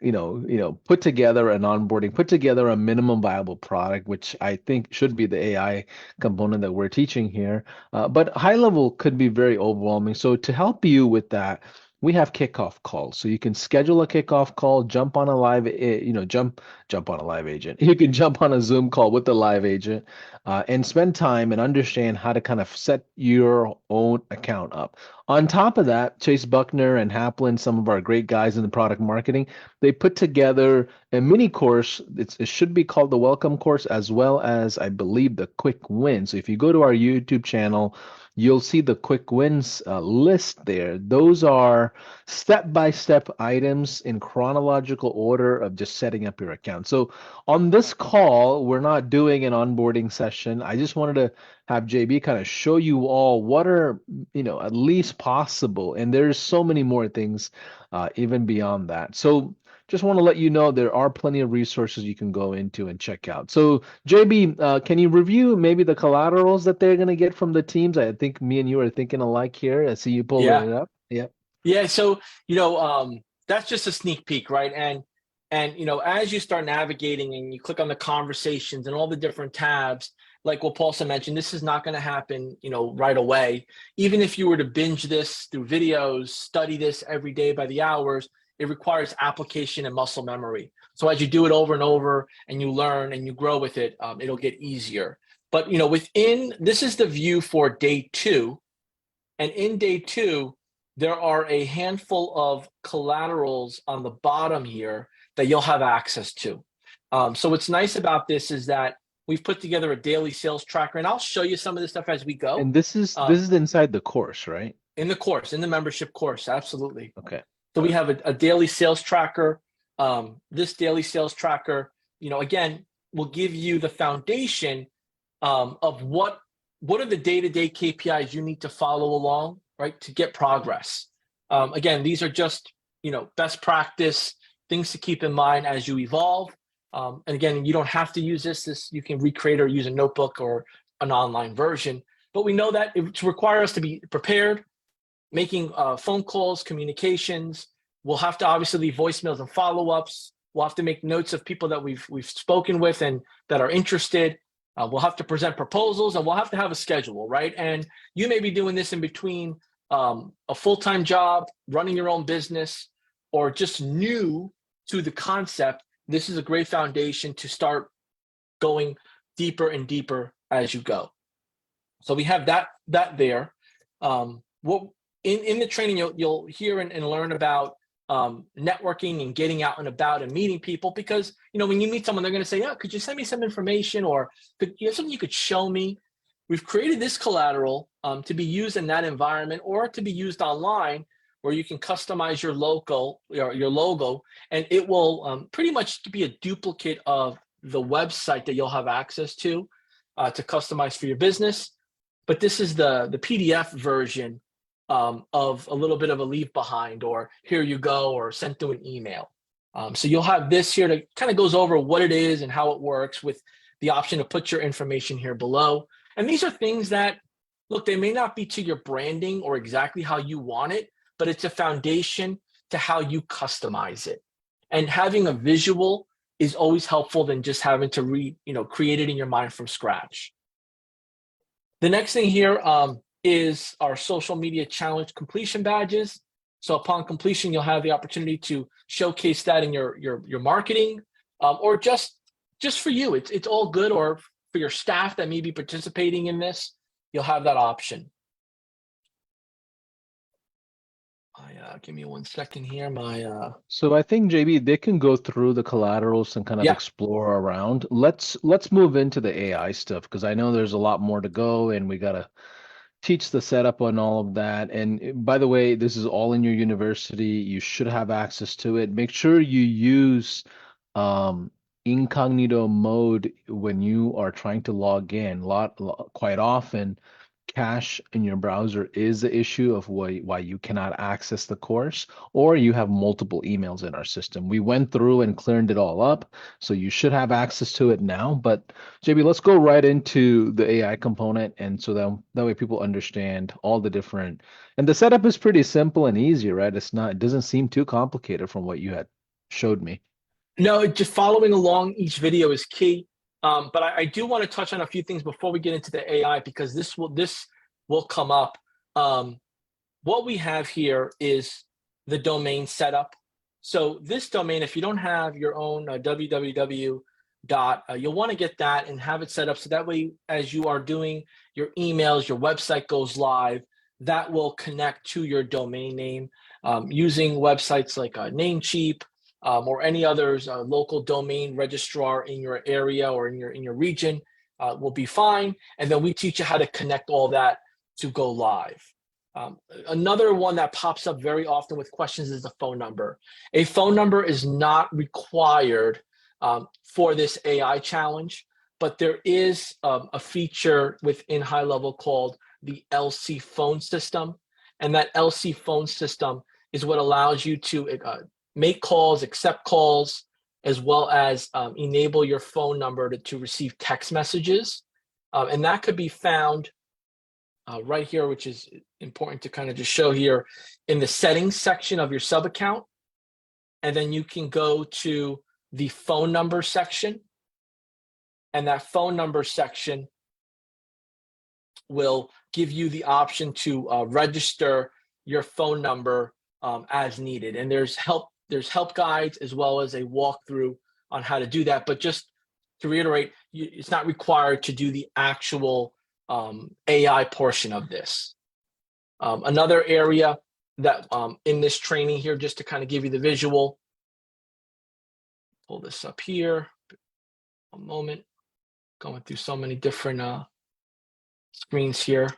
put together an onboarding, put together a minimum viable product, which I think should be the AI component that we're teaching here. But high level could be very overwhelming. So to help you with that, we have kickoff calls. So you can schedule a kickoff call, jump on a live, jump on a live agent. You can jump on a Zoom call with the live agent, and spend time and understand how to kind of set your own account up. On top of that, Chase Buckner and Haplin, some of our great guys in the product marketing, they put together a mini course. It should be called the Welcome Course, as well as I believe the Quick Win. So if you go to our YouTube channel, you'll see the quick wins list there. Those are step-by-step items in chronological order of just setting up your account. So on this call, we're not doing an onboarding session. I just wanted to have JB kind of show you all what are, at least possible. And there's so many more things even beyond that. So just want to let you know there are plenty of resources you can go into and check out. So JB, can you review maybe the collaterals that they're going to get from the teams? I think me and you are thinking alike here. I see you pulling Yeah. it up. Yep. Yeah. So, that's just a sneak peek, right? And as you start navigating and you click on the conversations and all the different tabs, like what Paulson mentioned, this is not going to happen, right away. Even if you were to binge this through videos, study this every day by the hours, it requires application and muscle memory. So as you do it over and over and you learn and you grow with it, it'll get easier. But within this is the view for day two, and in day two, there are a handful of collaterals on the bottom here that you'll have access to. So what's nice about this is that we've put together a daily sales tracker, and I'll show you some of this stuff as we go. And this is inside the course, right? In the course, in the membership course, absolutely. Okay. So we Good. have a daily sales tracker. This daily sales tracker, again, will give you the foundation of what are the day-to-day KPIs you need to follow along, right, to get progress. Again, these are just best practice things to keep in mind as you evolve. And again, you don't have to use this. You can recreate or use a notebook or an online version. But we know that it requires us to be prepared, making phone calls, communications. We'll have to obviously leave voicemails and follow-ups. We'll have to make notes of people that we've spoken with and that are interested. We'll have to present proposals, and we'll have to have a schedule, right? And you may be doing this in between a full-time job, running your own business, or just new to the concept. This is a great foundation to start going deeper and deeper as you go. So we have that there. What in the training you'll hear and learn about networking and getting out and about and meeting people, because when you meet someone, they're going to say, yeah, could you send me some information, or could you have something you could show me? We've created this collateral to be used in that environment or to be used online, where you can customize your logo, and it will pretty much be a duplicate of the website that you'll have access to customize for your business. But this is the PDF version of a little bit of a leave behind, or here you go, or sent through an email. So you'll have this here that kind of goes over what it is and how it works, with the option to put your information here below. And these are things that, look, they may not be to your branding or exactly how you want it, but it's a foundation to how you customize it. And having a visual is always helpful than just having to create it in your mind from scratch. The next thing here is our social media challenge completion badges. So upon completion, you'll have the opportunity to showcase that in your marketing, or just for you. It's all good, or for your staff that may be participating in this, you'll have that option. Give me 1 second here. So I think JB, they can go through the collaterals and kind of Yeah. explore around. Let's move into the AI stuff because I know there's a lot more to go and we gotta teach the setup on all of that. And by the way, this is all in your university. You should have access to it. Make sure you use um, incognito mode when you are trying to log in. Quite often, cache in your browser is the issue of why you cannot access the course, or you have multiple emails in our system. We went through and cleared it all up, so you should have access to it now. But JB, let's go right into the AI component, and so that way people understand all the different. And the setup is pretty simple and easy, right? It doesn't seem too complicated from what you had showed me. No, just following along each video is key. But I do want to touch on a few things before we get into the AI, because this will come up. Um, what we have here is the domain setup. So this domain, if you don't have your own www dot, you'll want to get that and have it set up so that way, as you are doing your emails, your website goes live, that will connect to your domain name using websites like Namecheap or any others, local domain registrar in your area or in your region will be fine. And then we teach you how to connect all that to go live. Another one that pops up very often with questions is the phone number. A phone number is not required for this AI challenge, but there is a feature within High Level called the LC phone system. And that LC phone system is what allows you to make calls, accept calls, as well as enable your phone number to receive text messages. And that could be found right here, which is important to kind of just show here in the settings section of your sub account. And then you can go to the phone number section. And that phone number section will give you the option to register your phone number as needed. And there's help guides as well as a walkthrough on how to do that. But just to reiterate, it's not required to do the actual AI portion of this. Another area that in this training here, just to kind of give you the visual, pull this up here, a moment, going through so many different screens here,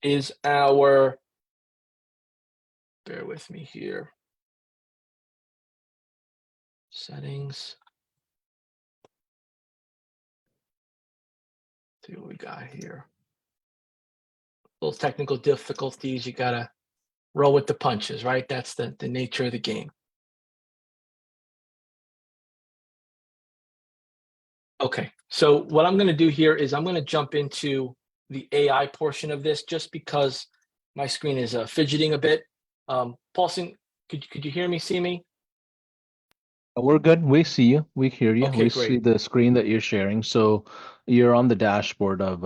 is our, bear with me here, settings. See what we got here. Little technical difficulties, you gotta roll with the punches, right? That's the nature of the game. Okay, so what I'm gonna do here is I'm gonna jump into the AI portion of this just because my screen is fidgeting a bit. Paulson, could you hear me, see me? We're good. We see you. We hear you. Okay, We see great. the screen that you're sharing. So you're on the dashboard of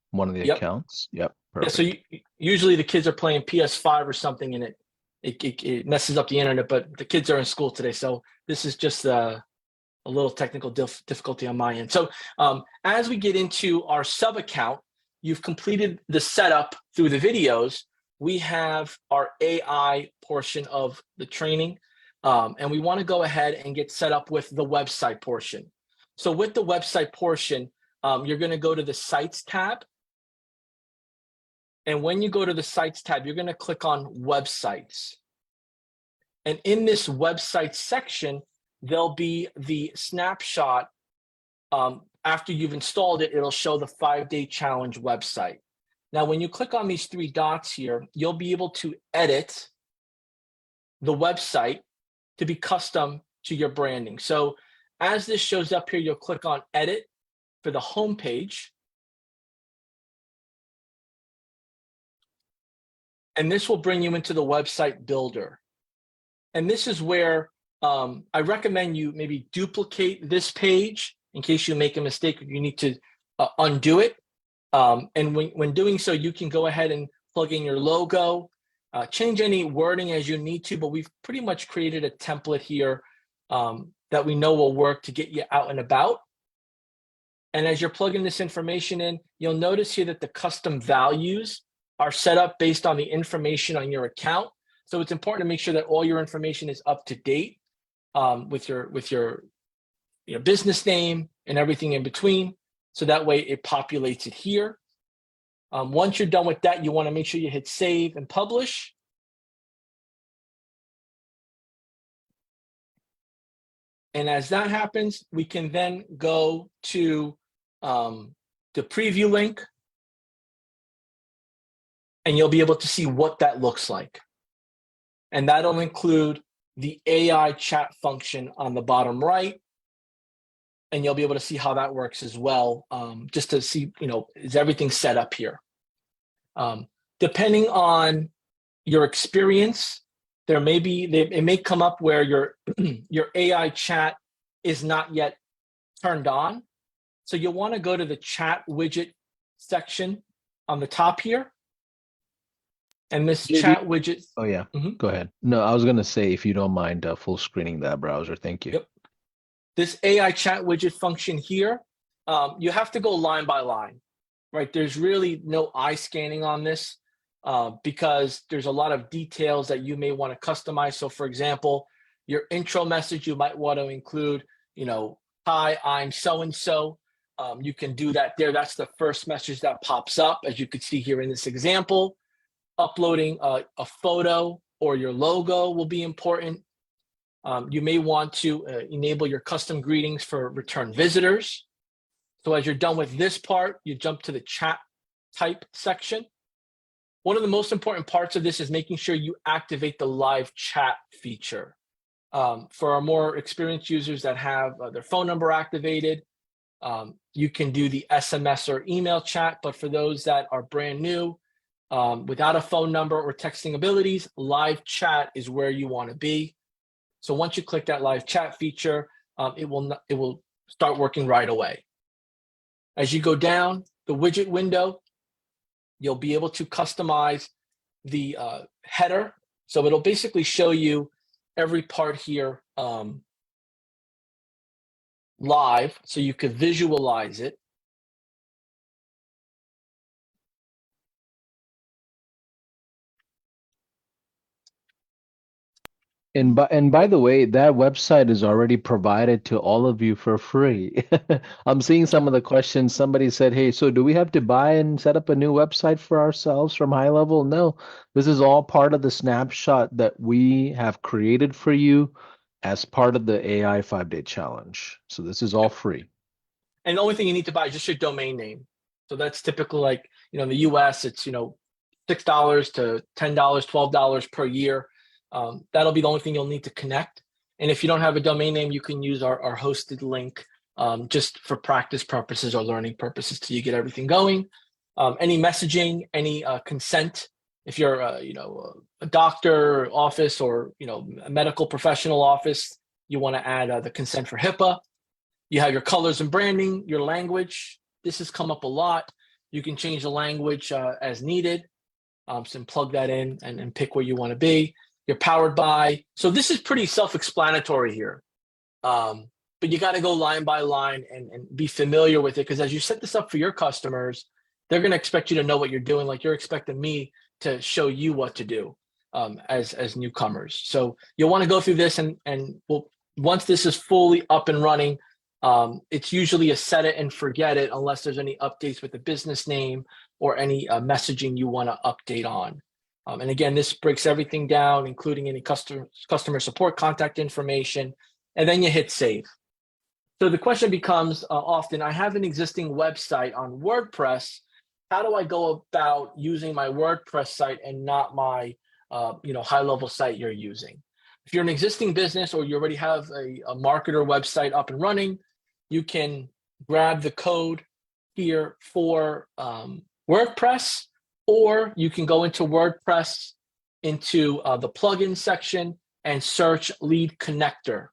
one of the Yep. accounts. Yep, Yeah, so perfect. usually the kids are playing PS5 or something and it messes up the internet, but the kids are in school today. So this is just a little technical difficulty on my end. So as we get into our sub account, you've completed the setup through the videos. We have our AI portion of the training, and we want to go ahead and get set up with the website portion. So with the website portion, you're going to go to the Sites tab. And when you go to the Sites tab, you're going to click on Websites. And in this website section, there'll be the snapshot. After you've installed it, it'll show the 5-day challenge website. Now, when you click on these three dots here, you'll be able to edit the website to be custom to your branding. So as this shows up here, you'll click on Edit for the home page. And this will bring you into the website builder. And this is where I recommend you maybe duplicate this page in case you make a mistake, you need to undo it. And when doing so, you can go ahead and plug in your logo, change any wording as you need to, but we've pretty much created a template here that we know will work to get you out and about. And as you're plugging this information in, you'll notice here that the custom values are set up based on the information on your account. So it's important to make sure that all your information is up to date with your business name and everything in between. So that way it populates it here. Once you're done with that, you want to make sure you hit save and publish. And as that happens, we can then go to the preview link, and you'll be able to see what that looks like. And that'll include the AI chat function on the bottom right. And you'll be able to see how that works as well, just to see, is everything set up here? Depending on your experience, it may come up where your AI chat is not yet turned on. So you'll want to go to the chat widget section on the top here. And this chat widget. Oh, yeah. Go ahead. No, I was going to say, if you don't mind full screening that browser. Thank you. Yep. This AI chat widget function here, you have to go line by line, right? There's really no eye scanning on this because there's a lot of details that you may want to customize. So for example, your intro message, you might want to include, hi, I'm so-and-so. You can do that there. That's the first message that pops up, as you could see here in this example. Uploading a photo or your logo will be important. You may want to enable your custom greetings for return visitors. So as you're done with this part, you jump to the chat type section. One of the most important parts of this is making sure you activate the live chat feature. For our more experienced users that have their phone number activated, you can do the SMS or email chat, but for those that are brand new, without a phone number or texting abilities, live chat is where you want to be. So once you click that live chat feature, it will start working right away. As you go down the widget window, you'll be able to customize the header. So it'll basically show you every part here live, so you could visualize it. And by the way, that website is already provided to all of you for free. I'm seeing some of the questions. Somebody said, "Hey, so do we have to buy and set up a new website for ourselves from High Level?" No, this is all part of the snapshot that we have created for you as part of the AI 5-day challenge. So this is all free. And the only thing you need to buy is just your domain name. So that's typically like, in the US, it's, $6 to $10, $12 per year. That'll be the only thing you'll need to connect. And if you don't have a domain name, you can use our hosted link just for practice purposes or learning purposes till you get everything going. Any messaging, any consent, if you're a doctor office or a medical professional office, you want to add the consent for HIPAA. You have your colors and branding, your language. This has come up a lot. You can change the language as needed. So plug that in and pick where you want to be. You're powered by. So this is pretty self-explanatory here. But you got to go line by line and be familiar with it, because as you set this up for your customers, they're going to expect you to know what you're doing, like you're expecting me to show you what to do as newcomers. So you'll want to go through this and once this is fully up and running, it's usually a set it and forget it unless there's any updates with the business name or any messaging you want to update on. And again, this breaks everything down, including any customer support contact information, and then you hit save. So the question becomes often, I have an existing website on WordPress. How do I go about using my WordPress site and not my high-level site you're using? If you're an existing business or you already have a marketer website up and running, you can grab the code here for WordPress, or you can go into WordPress into the plugin section and search Lead Connector.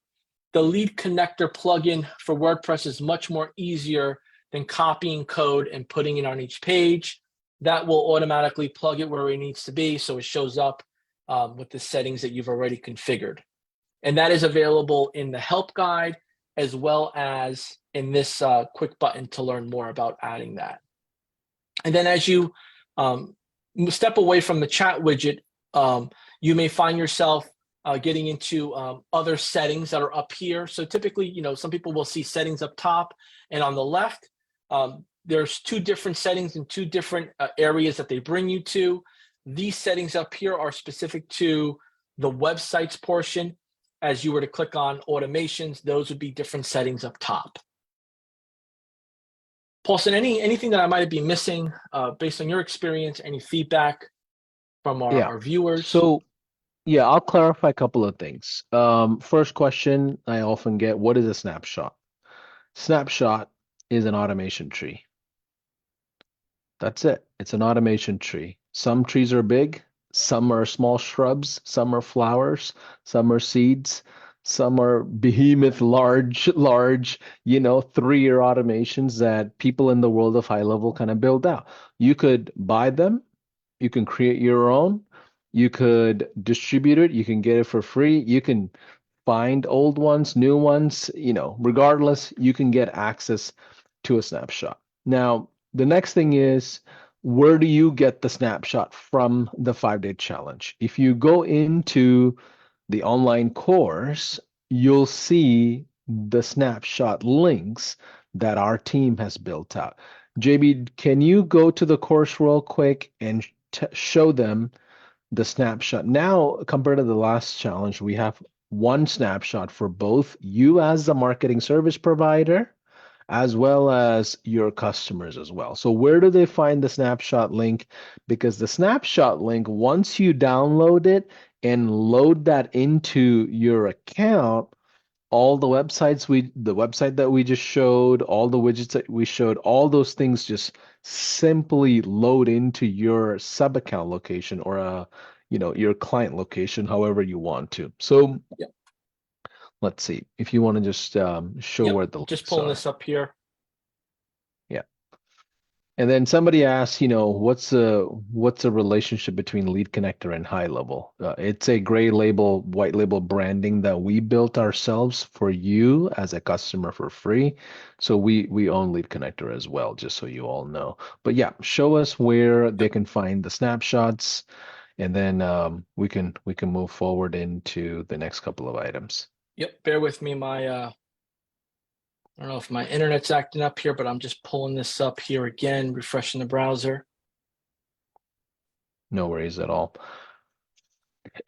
The Lead Connector plugin for WordPress is much more easier than copying code and putting it on each page. That will automatically plug it where it needs to be, so it shows up with the settings that you've already configured. And that is available in the help guide, as well as in this quick button to learn more about adding that. And then as you step away from the chat widget, you may find yourself getting into other settings that are up here. So typically, some people will see settings up top and on the left. There's two different settings and two different areas that they bring you to. These settings up here are specific to the websites portion. As you were to click on automations, those would be different settings up top. Paulson, anything that I might be missing based on your experience, any feedback from Yeah. our viewers? So, yeah, I'll clarify a couple of things. First question I often get, what is a snapshot? Snapshot is an automation tree. That's it. It's an automation tree. Some trees are big, some are small shrubs, some are flowers, some are seeds, some are behemoth large, 3-year automations that people in the world of high level kind of build out. You could buy them, you can create your own, you could distribute it, you can get it for free, you can find old ones, new ones, regardless, you can get access to a snapshot. Now, the next thing is, where do you get the snapshot from the 5-day challenge? If you go into the online course, you'll see the snapshot links that our team has built out. JB, can you go to the course real quick and show them the snapshot? Now, compared to the last challenge, we have one snapshot for both you as the marketing service provider as well as your customers as well. So where do they find the snapshot link? Because the snapshot link, once you download it and load that into your account, all the website that we just showed, all the widgets that we showed, all those things just simply load into your sub account location or your client location, however you want to. So Yep. let's see if you want to just show Yep. where the Just links pulling are. this up here. Yeah. And then somebody asked, what's the relationship between Lead Connector and High Level? It's a gray label, white label branding that we built ourselves for you as a customer for free. So we own Lead Connector as well, just so you all know. But yeah, show us where they Yep. can find the snapshots, and then we can move forward into the next couple of items. Yep. Bear with me. I don't know if my internet's acting up here, but I'm just pulling this up here again, refreshing the browser. No worries at all.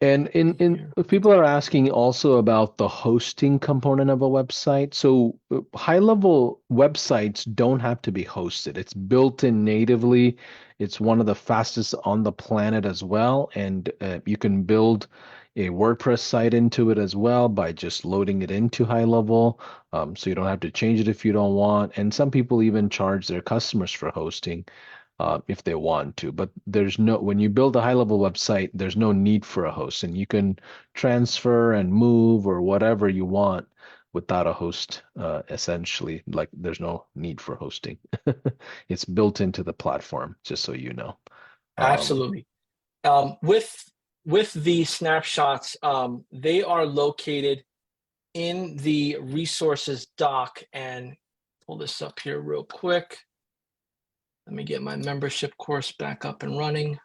And in Here. if people are asking also about the hosting component of a website. So high level websites don't have to be hosted. It's built in natively. It's one of the fastest on the planet as well. And you can build a WordPress site into it as well by just loading it into high level. So you don't have to change it if you don't want. And some people even charge their customers for hosting if they want to. But when you build a high level website, there's no need for a host, and you can transfer and move or whatever you want without a host, essentially. Like there's no need for hosting. It's built into the platform, just so you know. Um, Absolutely. With the snapshots, they are located in the resources doc, and pull this up here real quick. Let me get my membership course back up and running.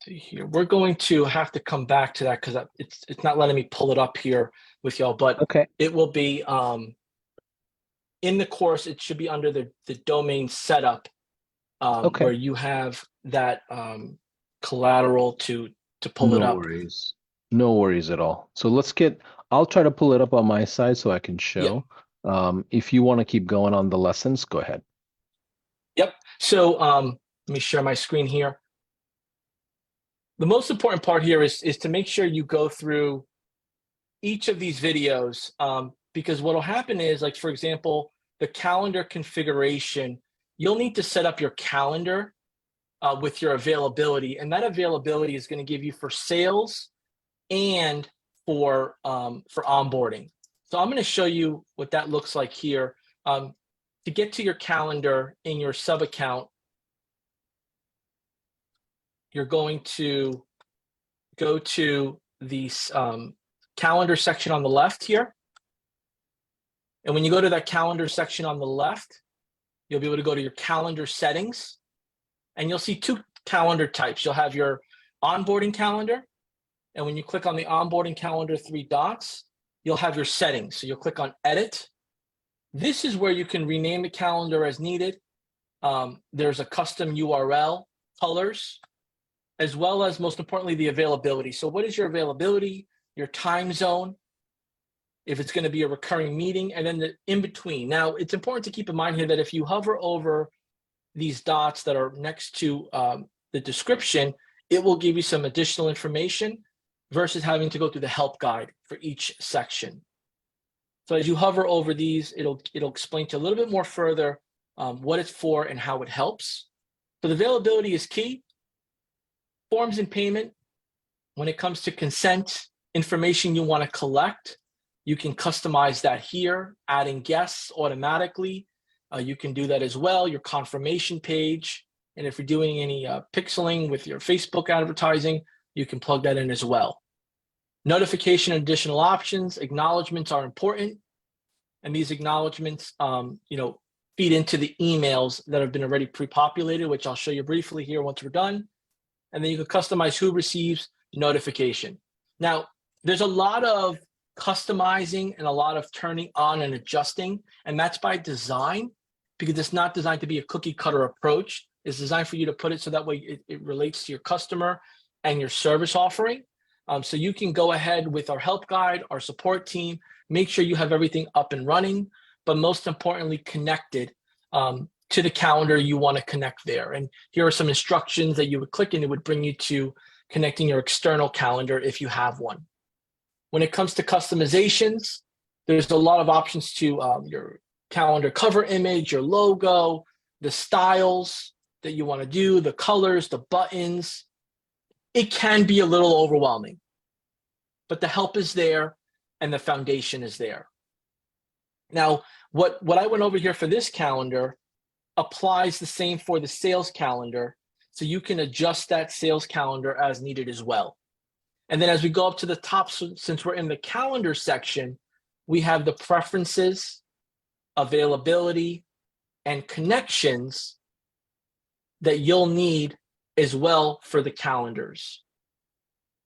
See here, we're going to have to come back to that because it's not letting me pull it up here with y'all, but okay. it will be in the course. It should be under the domain setup, Okay. where you have that collateral to pull it No up. worries. No worries at all. So I'll try to pull it up on my side so I can Yep. show. If you want to keep going on the lessons, go ahead. Yep. So let me share my screen here. The most important part here is to make sure you go through each of these videos, because what will happen is, like, for example, the calendar configuration, you'll need to set up your calendar with your availability, and that availability is going to give you for sales and for onboarding. So I'm going to show you what that looks like here. To get to your calendar in your sub account, you're going to go to the calendar section on the left here. And when you go to that calendar section on the left, you'll be able to go to your calendar settings, and you'll see two calendar types. You'll have your onboarding calendar, and when you click on the onboarding calendar 3 dots, you'll have your settings. So you'll click on edit. This is where you can rename the calendar as needed. There's a custom URL, colors, as well as, most importantly, the availability. So what is your availability, your time zone, if it's going to be a recurring meeting, and then the in between. Now, it's important to keep in mind here that if you hover over these dots that are next to the description, it will give you some additional information versus having to go through the help guide for each section. So as you hover over these, it'll explain to you a little bit more further what it's for and how it helps. So the availability is key. Forms and payment, when it comes to consent, information you want to collect, you can customize that here, adding guests automatically. You can do that as well, your confirmation page. And if you're doing any pixeling with your Facebook advertising, you can plug that in as well. Notification and additional options, acknowledgements are important. And these acknowledgements, feed into the emails that have been already pre-populated, which I'll show you briefly here once we're done. And then you can customize who receives notification. Now, there's a lot of customizing and a lot of turning on and adjusting, and that's by design, because it's not designed to be a cookie cutter approach. It's designed for you to put it so that way it relates to your customer and your service offering. So you can go ahead with our help guide, our support team, make sure you have everything up and running, but most importantly, connected to the calendar you want to connect there. And here are some instructions that you would click and it would bring you to connecting your external calendar if you have one. When it comes to customizations, there's a lot of options to your calendar cover image, your logo, the styles that you want to do, the colors, the buttons. It can be a little overwhelming, but the help is there and the foundation is there. Now, what I went over here for this calendar applies the same for the sales calendar, so you can adjust that sales calendar as needed as well. And then as we go up to the top, since we're in the calendar section, we have the preferences, availability, and connections that you'll need as well for the calendars.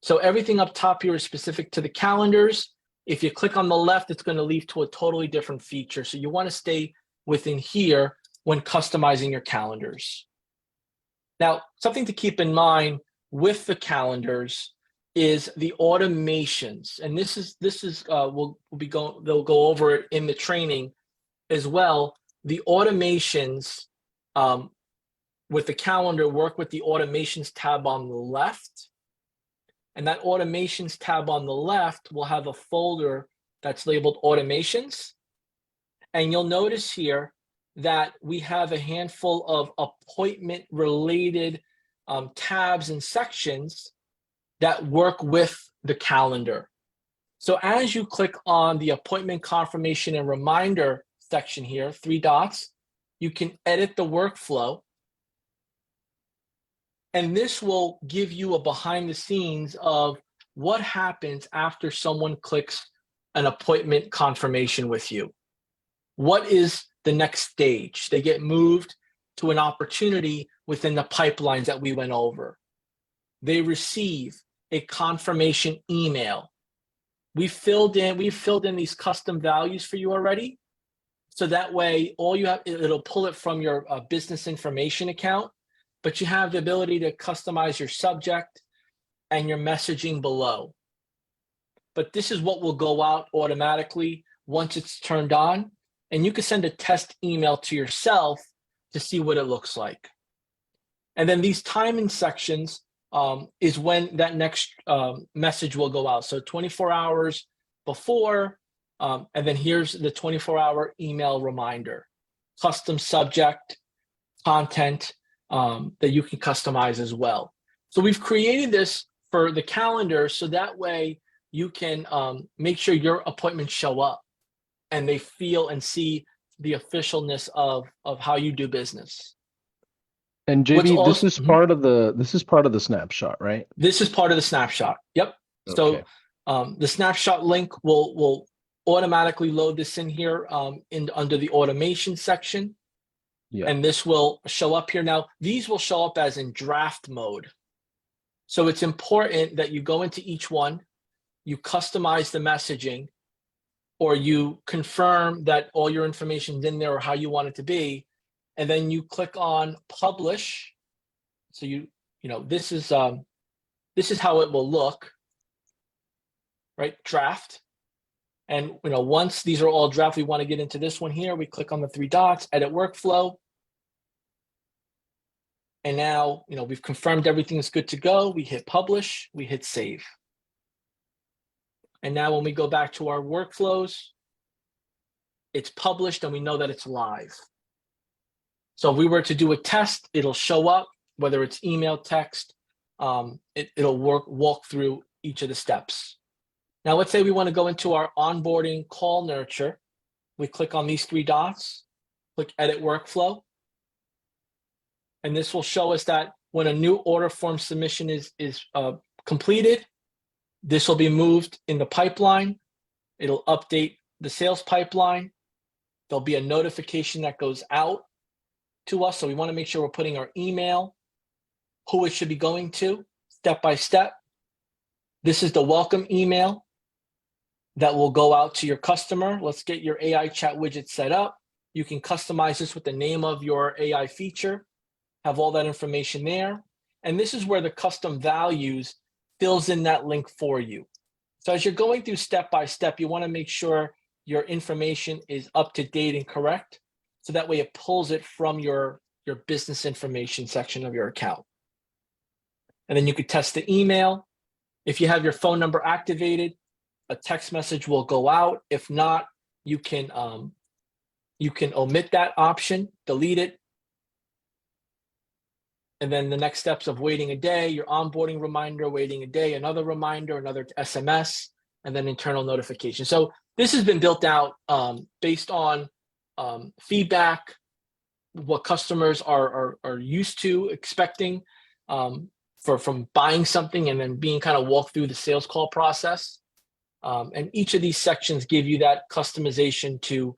So everything up top here is specific to the calendars. If you click on the left, it's going to lead to a totally different feature. So you want to stay within here when customizing your calendars. Now, something to keep in mind with the calendars is the automations, and they'll go over it in the training as well. The automations with the calendar work with the automations tab on the left, and that automations tab on the left will have a folder that's labeled automations, and you'll notice here that we have a handful of appointment related tabs and sections that work with the calendar. So as you click on the appointment confirmation and reminder section here, 3 dots, you can edit the workflow. And this will give you a behind the scenes of what happens after someone clicks an appointment confirmation with you. What is the next stage? They get moved to an opportunity within the pipelines that we went over. They receive a confirmation email. We've filled in these custom values for you already. So that way, all you have, it'll pull it from your business information account, but you have the ability to customize your subject and your messaging below. But this is what will go out automatically once it's turned on. And you can send a test email to yourself to see what it looks like. And then these timing sections is when that next message will go out. So 24 hours before, and then here's the 24-hour email reminder, custom subject, content that you can customize as well. So we've created this for the calendar so that way you can make sure your appointments show up and they feel and see the officialness of how you do business. And JB, this is part of the snapshot, right? This is part of the snapshot. Yep. Okay. So the snapshot link will automatically load this in here under the automation section. Yeah. And this will show up here. Now, these will show up as in draft mode. So it's important that you go into each one, you customize the messaging, or you confirm that all your information's in there or how you want it to be, and then you click on publish. So this is how it will look, right? Draft. And once these are all draft, we want to get into this one here. We click on the three dots, edit workflow. And now, we've confirmed everything's good to go. We hit publish, we hit save. And now when we go back to our workflows, it's published and we know that it's live. So if we were to do a test, it'll show up, whether it's email, text, it'll walk through each of the steps. Now, let's say we want to go into our onboarding call nurture. We click on these three dots, click edit workflow. And this will show us that when a new order form submission is completed, this will be moved in the pipeline. It'll update the sales pipeline. There'll be a notification that goes out to us. So we want to make sure we're putting our email, who it should be going to, step by step. This is the welcome email that will go out to your customer. Let's get your AI chat widget set up. You can customize this with the name of your AI feature, have all that information there. And this is where the custom values fills in that link for you. So as you're going through step by step, you want to make sure your information is up to date and correct. So that way it pulls it from your business information section of your account. And then you could test the email. If you have your phone number activated, a text message will go out. If not, you can omit that option, delete it. And then the next steps of waiting a day, your onboarding reminder, waiting a day, another reminder, another SMS, and then internal notification. So this has been built out based on feedback, what customers are used to expecting from buying something and then being kind of walked through the sales call process. And each of these sections give you that customization to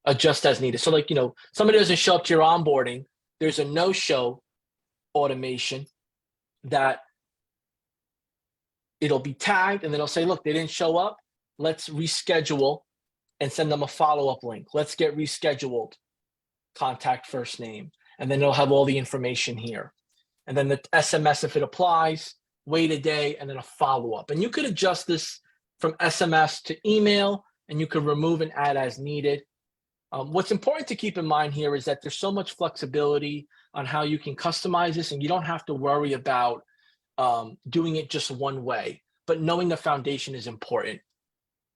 adjust as needed. So like, somebody doesn't show up to your onboarding, there's a no-show automation that it'll be tagged and then it'll say, look, they didn't show up. Let's reschedule and send them a follow-up link. Let's get rescheduled, contact first name. And then it'll have all the information here. And then the SMS, if it applies, wait a day, and then a follow-up. And you could adjust this from SMS to email, and you could remove and add as needed. What's important to keep in mind here is that there's so much flexibility on how you can customize this, and you don't have to worry about doing it just one way, but knowing the foundation is important.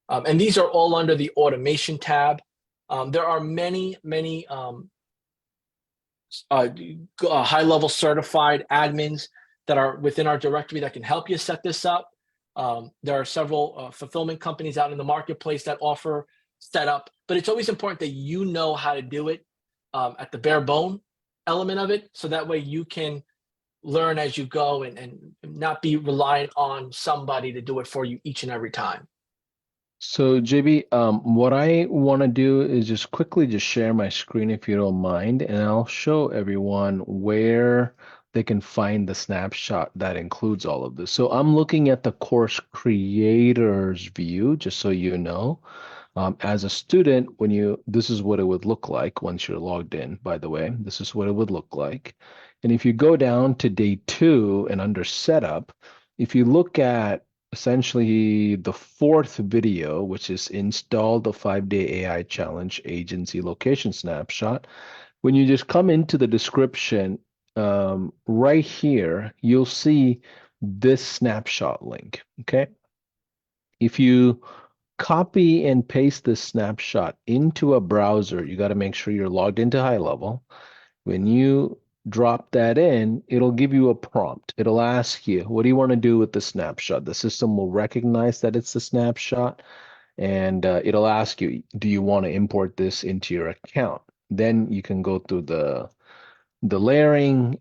And these are all under the automation tab. There are many high-level certified admins that are within our directory that can help you set this up. There are several fulfillment companies out in the marketplace that offer setup, but it's always important that you know how to do it at the bare bone element of it, so that way you can learn as you go and not be reliant on somebody to do it for you each and every time. So JB, what I want to do is just quickly just share my screen if you don't mind, and I'll show everyone where they can find the snapshot that includes all of this. So I'm looking at the course creators view, just so you know. As a student, this is what it would look like once you're logged in, by the way. This is what it would look like. And if you go down to day 2 and under setup, if you look at essentially the 4th video, which is install the 5-day AI challenge agency location snapshot, when you just come into the description, right here, you'll see this snapshot link, okay? If you copy and paste this snapshot into a browser, you got to make sure you're logged into high level. When you drop that in, it'll give you a prompt. It'll ask you, what do you want to do with the snapshot? The system will recognize that it's the snapshot, and it'll ask you, do you want to import this into your account? Then you can go through the layering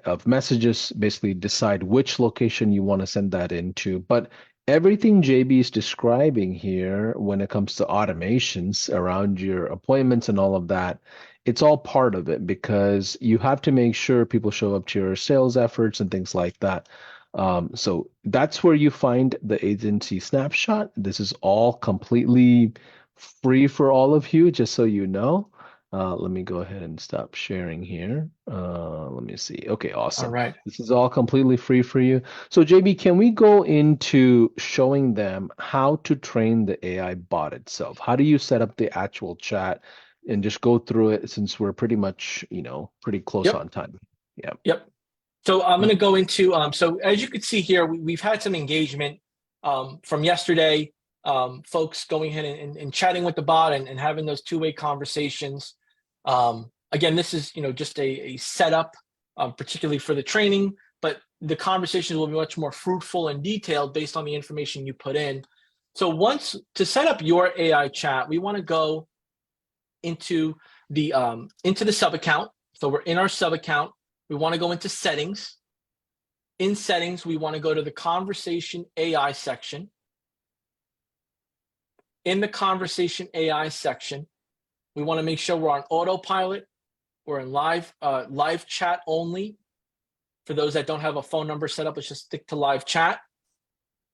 of messages, basically decide which location you want to send that into. But everything JB is describing here when it comes to automations around your appointments and all of that, it's all part of it, because you have to make sure people show up to your sales efforts and things like that. So that's where you find the agency snapshot. This is all completely free for all of you, just so you know. Let me go ahead and stop sharing here. Let me see. Okay, All awesome. right. This is all completely free for you. So JB, can we go into showing them how to train the AI bot itself? How do you set up the actual chat and just go through it since we're pretty much, pretty close Yep. on time. Yeah. Yep. So I'm going to go into, so as you can see here, we've had some engagement from yesterday, folks going ahead and chatting with the bot and having those two-way conversations. Again, this is, just a setup, particularly for the training, but the conversations will be much more fruitful and detailed based on the information you put in. So to set up your AI chat, we want to go into the sub account. So we're in our sub account. We want to go into settings. In settings, we want to go to the conversation AI section. In the conversation AI section, we want to make sure we're on autopilot. We're in live chat only. For those that don't have a phone number set up, let's just stick to live chat.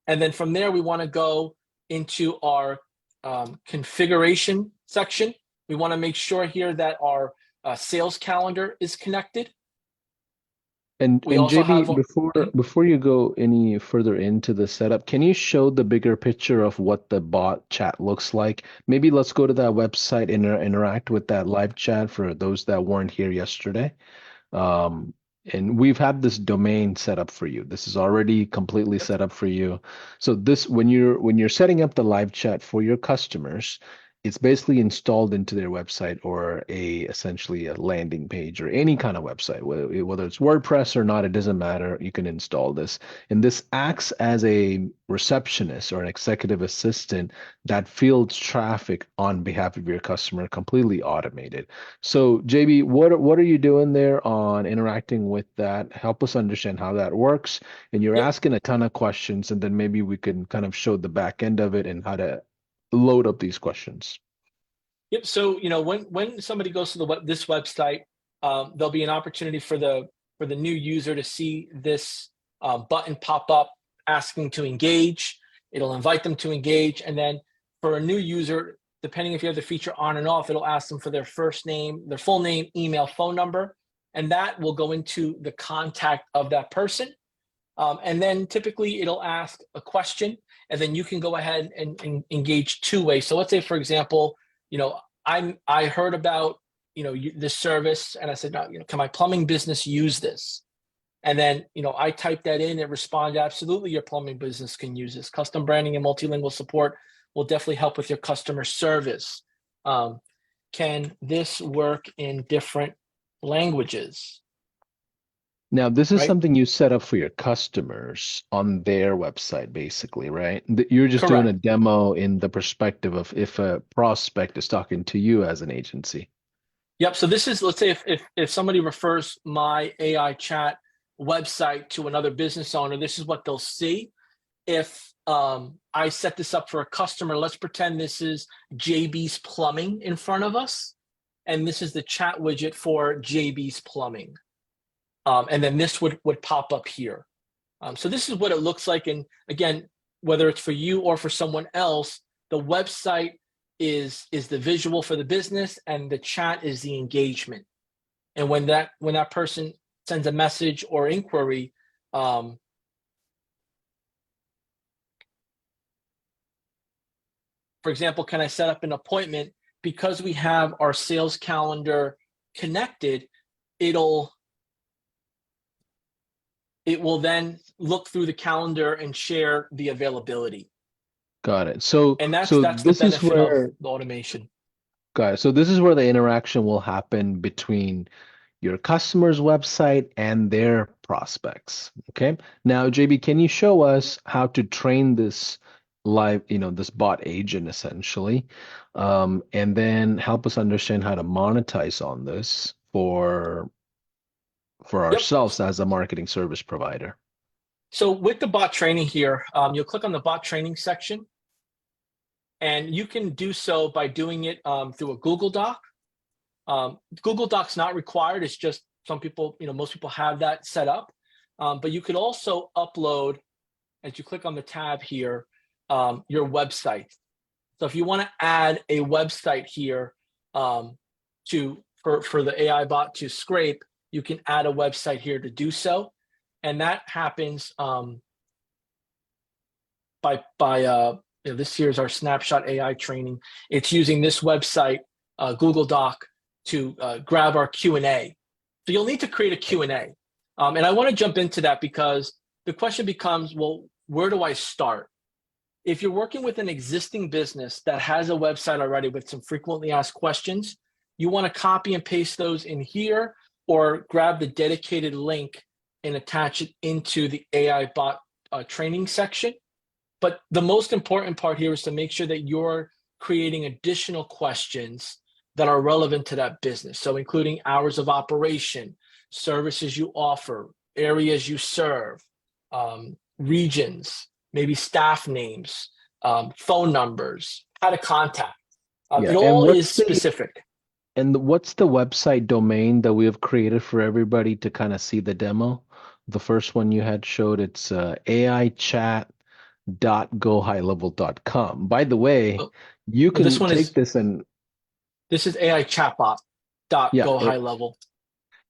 And then from there, we want to go into our configuration section. We want to make sure here that our sales calendar is connected. And We and also JB, have before you go any further into the setup, can you show the bigger picture of what the bot chat looks like? Maybe let's go to that website and interact with that live chat for those that weren't here yesterday. Um, and we've had this domain set up for you. This is already completely set up for you. So this, when you're setting up the live chat for your customers, it's basically installed into their website or essentially a landing page or any kind of website, whether it's WordPress or not, it doesn't matter. You can install this. And this acts as a receptionist or an executive assistant that fields traffic on behalf of your customer, completely automated. So, JB, what are you doing there on interacting with that? Help us understand how that works. And you're yep, asking a ton of questions, and then maybe we can kind of show the back end of it and how to load up these questions. yep. So when somebody goes to this website, there'll be an opportunity for the new user to see this button pop up asking to engage. It'll invite them to engage, and then for a new user, depending if you have the feature on and off, it'll ask them for their first name, their full name, email, phone number, and that will go into the contact of that person. And then typically it'll ask a question, and then you can go ahead and engage two ways. So let's say, for example, I heard about this service, and I said, no, can my plumbing business use this? And then I typed that in, it responded, absolutely, your plumbing business can use this. Custom branding and multilingual support will definitely help with your customer service. Can this work in different languages? Now, this is Right? something you set up for your customers on their website, basically, right? You're just doing a Correct. demo in the perspective of if a prospect is talking to you as an agency. Yep. So this is, let's say if somebody refers my AI chat website to another business owner, this is what they'll see. If I set this up for a customer, let's pretend this is JB's Plumbing in front of us, and this is the chat widget for JB's Plumbing. And then this would pop up here. So this is what it looks like. And again, whether it's for you or for someone else, the website is the visual for the business, and the chat is the engagement. And when that person sends a message or inquiry, for example, can I set up an appointment? Because we have our sales calendar connected, it will then look through the calendar and share the availability. Got it. So, And that's so that's the this is benefit of where the automation. Got it. So this is where the interaction will happen between your customer's website and their prospects. Okay. Now, JB, can you show us how to train this this bot agent essentially, and then help us understand how to monetize on this for Yep. ourselves as a marketing service provider. So with the bot training here, you'll click on the bot training section, and you can do so by doing it through a Google Doc. Google Doc's not required. It's just some people, most people have that set up. But you could also upload, as you click on the tab here, your website. So if you want to add a website here for the AI bot to scrape, you can add a website here to do so, and that happens this here's our snapshot AI training. It's using this website, Google Doc, to grab our Q&A. So you'll need to create a Q&A. And I want to jump into that because the question becomes, well, where do I start? If you're working with an existing business that has a website already with some frequently asked questions, you want to copy and paste those in here or grab the dedicated link and attach it into the AI bot training section. But the most important part here is to make sure that you're creating additional questions that are relevant to that business. So including hours of operation, services you offer, areas you serve, regions, maybe staff names, phone numbers, how to contact. Yeah. It all is specific. What's the website domain that we have created for everybody to kind of see the demo? The first one you had showed it's aichat.gohighlevel.com. By the way, So you this can one take is this and this is AI chatbot dot yeah, go high level.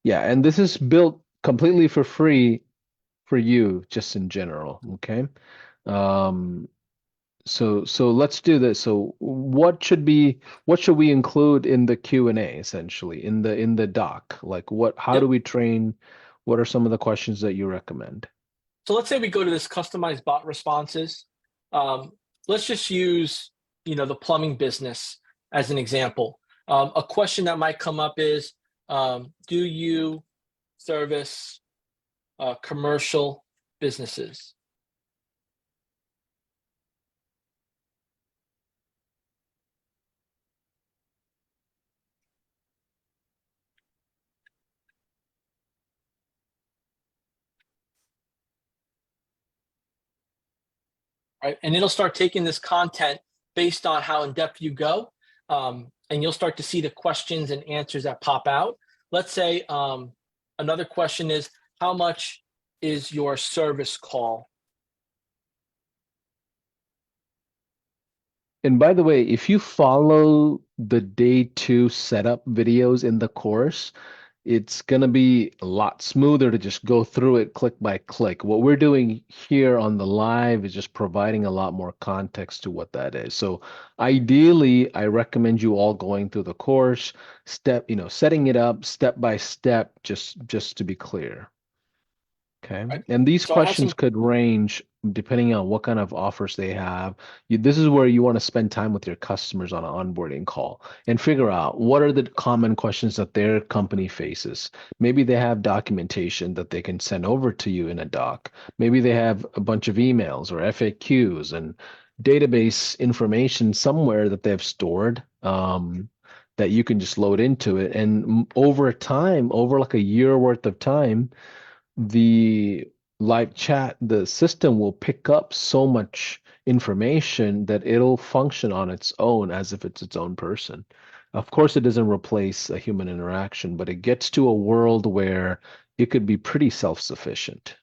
yeah, and this is built completely for free for you just in general, okay? Um, so let's do this. So what should we include in the Q&A essentially in the doc? Like how do Yep. we train? What are some of the questions that you recommend? So let's say we go to this customized bot responses. Um, let's just use, the plumbing business as an example. A question that might come up is, do you service commercial businesses? Right? And it'll start taking this content based on how in depth you go. And you'll start to see the questions and answers that pop out. Let's say another question is, how much is your service call? And by the way, if you follow the day two setup videos in the course, it's going to be a lot smoother to just go through it click by click. What we're doing here on the live is just providing a lot more context to what that is. So ideally, I recommend you all going through the course, setting it up step by step, just to be clear. Okay. Right? And these So I have questions some. could range depending on what kind of offers they have. This is where you want to spend time with your customers on an onboarding call and figure out what are the common questions that their company faces. Maybe they have documentation that they can send over to you in a doc. Maybe they have a bunch of emails or FAQs and database information somewhere that they've stored. That you can just load into it. And over time, over like a year worth of time, the live chat, the system will pick up so much information that it'll function on its own as if it's its own person. Of course, it doesn't replace a human interaction, but it gets to a world where it could be pretty self-sufficient.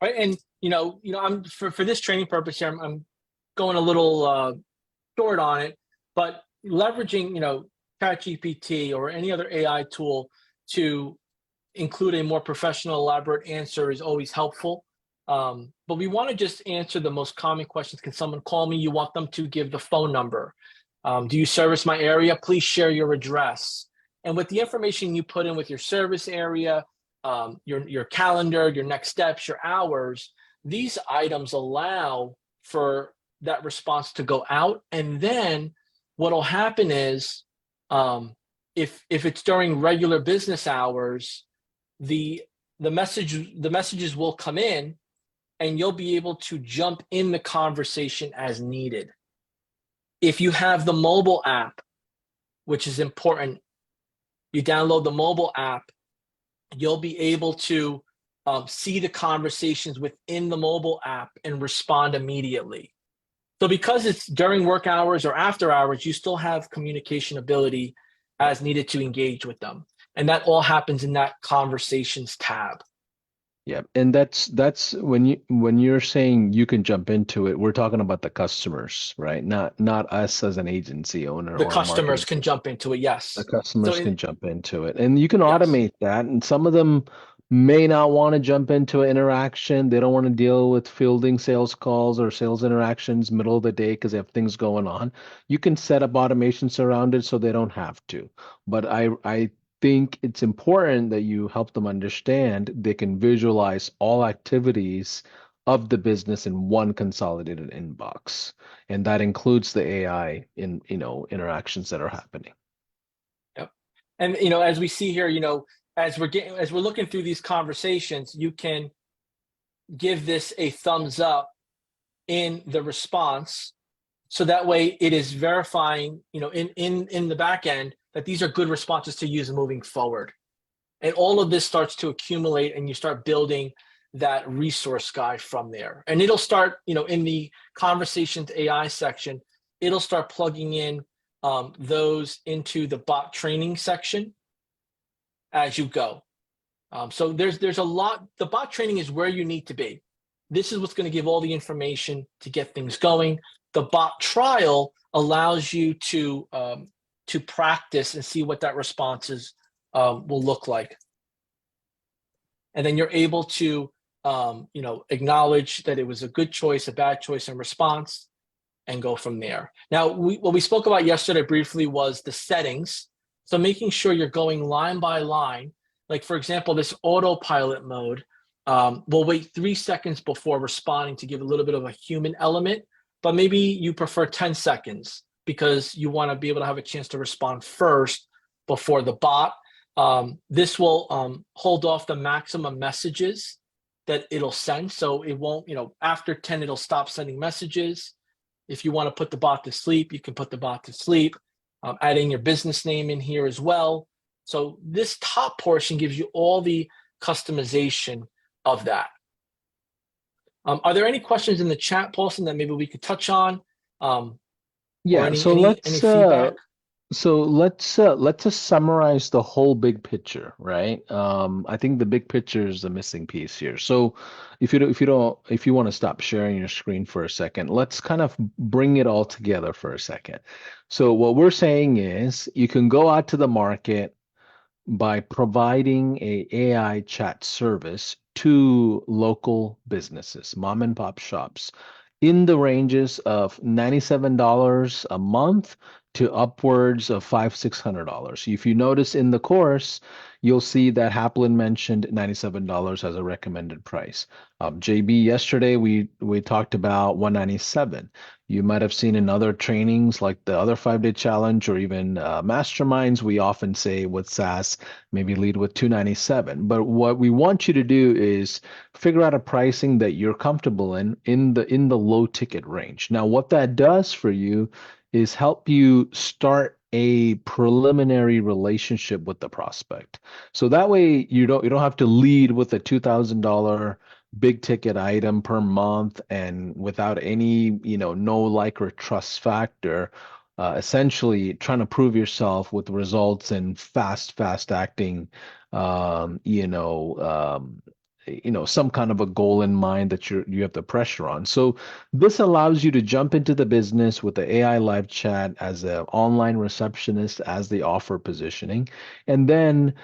Right. And I'm for this training purpose here, I'm going a little short on it, but leveraging, ChatGPT or any other AI tool to include a more professional, elaborate answer is always helpful. But we want to just answer the most common questions. Can someone call me? You want them to give the phone number. Do you service my area? Please share your address. And with the information you put in with your service area, your calendar, your next steps, your hours, these items allow for that response to go out. And then what'll happen is, if it's during regular business hours, the messages will come in and you'll be able to jump in the conversation as needed. If you have the mobile app, which is important, you download the mobile app, you'll be able to see the conversations within the mobile app and respond immediately. So because it's during work hours or after hours, you still have communication ability as needed to engage with them. And that all happens in that conversations tab. Yeah, and that's when you're saying you can jump into it, we're talking about the customers, right? Not us as an agency owner The or a customers marketing can team. jump into it, The yes. So customers in can jump into it, and you can yes. automate that. And some of them may not want to jump into an interaction. They don't want to deal with fielding sales calls or sales interactions middle of the day because they have things going on. You can set up automations around it so they don't have to. But I think it's important that you help them understand they can visualize all activities of the business in one consolidated inbox. And that includes the AI in, interactions that are happening. Yep. And as we see here, as we're looking through these conversations, you can give this a thumbs up in the response, so that way it is verifying, in the back end, that these are good responses to use moving forward. And all of this starts to accumulate, and you start building that resource guide from there. And it'll start, in the conversations AI section, it'll start plugging in those into the bot training section as you go. So there's a lot. The bot training is where you need to be. This is what's going to give all the information to get things going. The bot trial allows you to practice and see what that responses will look like, and then you're able to acknowledge that it was a good choice, a bad choice in response, and go from there. Now, what we spoke about yesterday briefly was the settings. So making sure you're going line by line. Like, for example, this autopilot mode will wait 3 seconds before responding to give a little bit of a human element, but maybe you prefer 10 seconds because you want to be able to have a chance to respond first before the bot. This will hold off the maximum messages that it'll send. So it won't, after 10, it'll stop sending messages. If you want to put the bot to sleep, you can put the bot to sleep, adding your business name in here as well. So this top portion gives you all the customization of that. Are there any questions in the chat, Paulson, that maybe we could touch on, or Yeah, any feedback? let's just summarize the whole big picture, right? I think the big picture is the missing piece here. So if you want to stop sharing your screen for a second, let's kind of bring it all together for a second. So what we're saying is you can go out to the market by providing a AI chat service to local businesses, mom and pop shops, in the ranges of $97 a month to upwards of $600. If you notice in the course, you'll see that Haplin mentioned $97 as a recommended price. JB, yesterday we talked about 197. You might have seen in other trainings like the other 5-day challenge or even masterminds, we often say with SaaS, maybe lead with 297. But what we want you to do is figure out a pricing that you're comfortable in the low ticket range. Now, what that does for you is help you start a preliminary relationship with the prospect. So that way you don't have to lead with a $2,000 big ticket item per month and without any, no like or trust factor, essentially trying to prove yourself with results and fast acting, um, you know, um, some kind of a goal in mind that you have the pressure on. So this allows you to jump into the business with the AI live chat as an online receptionist as the offer positioning. And then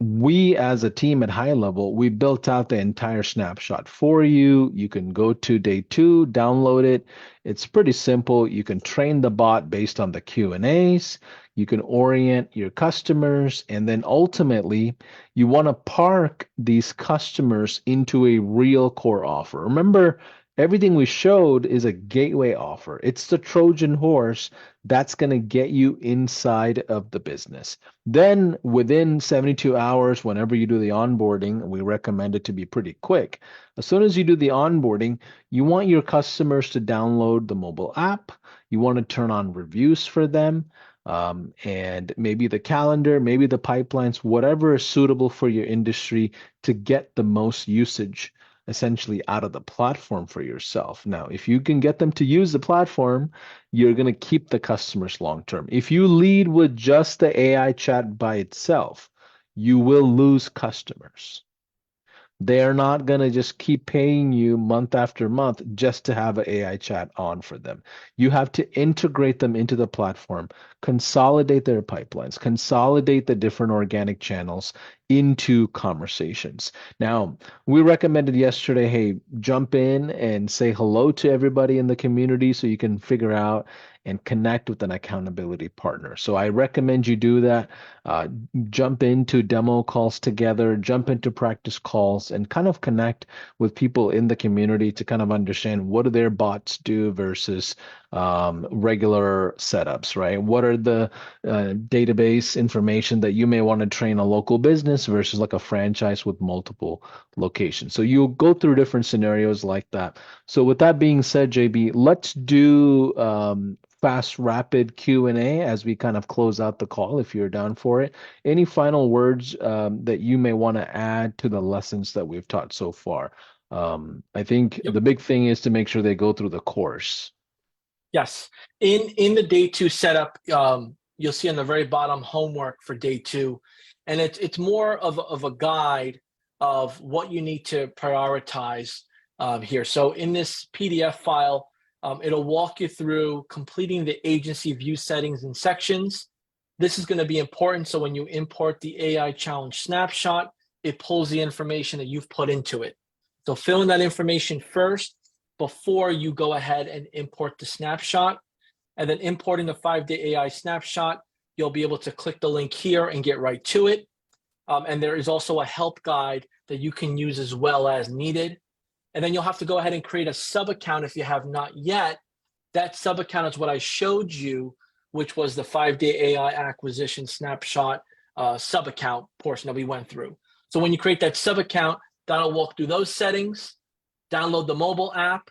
we as a team at High Level, we built out the entire snapshot for you. You can go to day 2, download it. It's pretty simple. You can train the bot based on the Q&As. You can orient your customers, and then ultimately you want to park these customers into a real core offer. Remember, everything we showed is a gateway offer. It's the Trojan horse that's going to get you inside of the business. Then within 72 hours, whenever you do the onboarding, we recommend it to be pretty quick. As soon as you do the onboarding, you want your customers to download the mobile app. You want to turn on reviews for them. And maybe the calendar, maybe the pipelines, whatever is suitable for your industry to get the most usage essentially out of the platform for yourself. Now, if you can get them to use the platform, you're going to keep the customers long term. If you lead with just the AI chat by itself, you will lose customers. They're not going to just keep paying you month after month just to have an AI chat on for them. You have to integrate them into the platform, consolidate their pipelines, consolidate the different organic channels into conversations. Now, we recommended yesterday, hey, jump in and say hello to everybody in the community so you can figure out and connect with an accountability partner. So I recommend you do that. Uh, Jump into demo calls together, jump into practice calls, and kind of connect with people in the community to kind of understand what do their bots do versus regular setups, right? What are the database information that you may want to train a local business versus like a franchise with multiple locations? So you'll go through different scenarios like that. So with that being said, JB, let's do fast, rapid Q&A as we kind of close out the call if you're down for it. Any final words that you may want to add to the lessons that we've taught so far? I think Yep. the big thing is to make sure they go through the course. Yes. In the day two setup, you'll see on the very bottom homework for day two, and it's more of a guide of what you need to prioritize here. So in this PDF file, it'll walk you through completing the agency view settings and sections. This is going to be important. So when you import the AI challenge snapshot, it pulls the information that you've put into it. So fill in that information first before you go ahead and import the snapshot. And then importing the 5-day AI snapshot, you'll be able to click the link here and get right to it. And there is also a help guide that you can use as well as needed. And then you'll have to go ahead and create a sub account if you have not yet. That sub account is what I showed you, which was the 5-day AI acquisition snapshot sub account portion that we went through. So when you create that sub account, that'll walk through those settings, download the mobile app,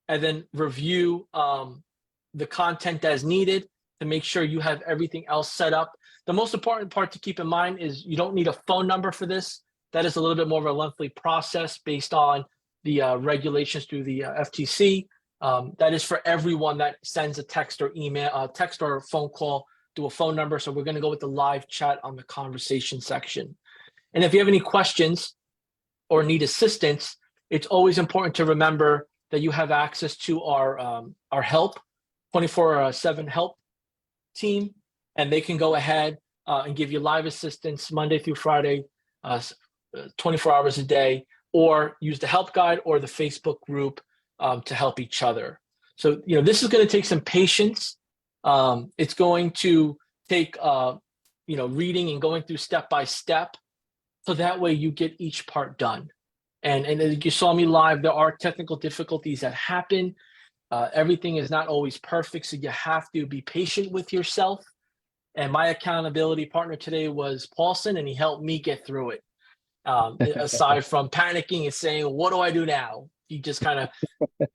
and then review the content as needed to make sure you have everything else set up. The most important part to keep in mind is you don't need a phone number for this. That is a little bit more of a lengthy process based on the regulations through the FTC. That is for everyone that sends a text or email, text or phone call to a phone number. So we're going to go with the live chat on the conversation section. And if you have any questions or need assistance, it's always important to remember that you have access to our help 24/7 help team, and they can go ahead and give you live assistance Monday through Friday, 24 hours a day, or use the help guide or the Facebook group to help each other. So, this is going to take some patience. It's going to take, reading and going through step by step. So that way you get each part done. And as you saw me live, there are technical difficulties that happen. Everything is not always perfect, so you have to be patient with yourself. And my accountability partner today was Paulson, and he helped me get through it. Aside from panicking and saying, "What do I do now?" He just kind of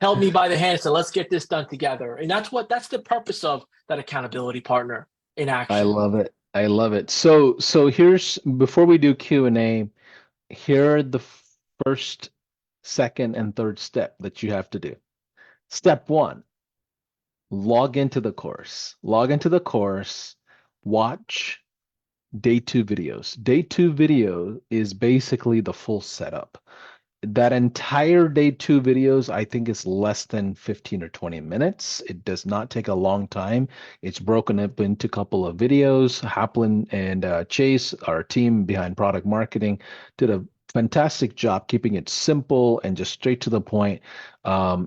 held me by the hand and said, "Let's get this done together." And that's the purpose of that accountability partner in I action. love it. I love it. So here's before we do Q&A, here are the first, second, and third step that you have to do. Step one, log into the course. Log into the course, watch day two videos. Day two video is basically the full setup. That entire day two videos, I think, is less than 15 or 20 minutes. It does not take a long time. It's broken up into a couple of videos. Haplin and Chase, our team behind product marketing, did a fantastic job keeping it simple and just straight to the point.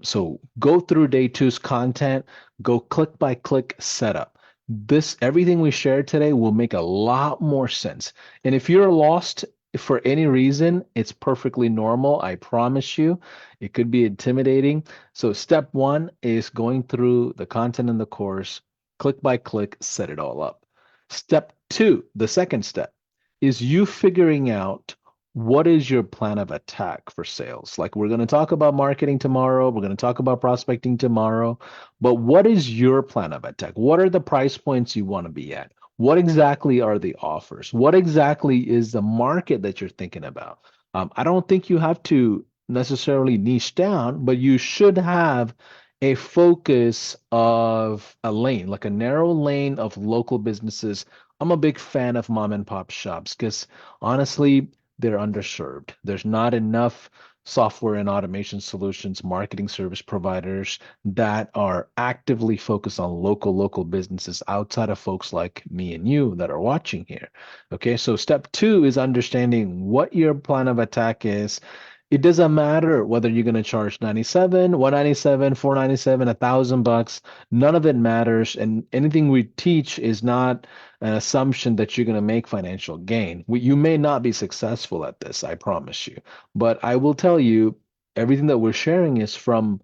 So go through day two's content, go click by click setup. This everything we shared today will make a lot more sense. And if you're lost for any reason, it's perfectly normal. I promise you. It could be intimidating. So, step one is going through the content in the course, click by click, set it all up. Step two, the second step, is you figuring out what is your plan of attack for sales. Like, we're going to talk about marketing tomorrow, we're going to talk about prospecting tomorrow, but what is your plan of attack? What are the price points you want to be at? What exactly are the offers? What exactly is the market that you're thinking about? I don't think you have to necessarily niche down, but you should have a focus of a lane, like a narrow lane of local businesses. I'm a big fan of mom and pop shops because honestly, they're underserved. There's not enough software and automation solutions, marketing service providers that are actively focused on local businesses outside of folks like me and you that are watching here. Okay, so step two is understanding what your plan of attack is. It doesn't matter whether you're going to charge 97, 197, 497, $1,000. None of it matters. And anything we teach is not an assumption that you're going to make financial gain. You may not be successful at this, I promise you. But I will tell you, everything that we're sharing is from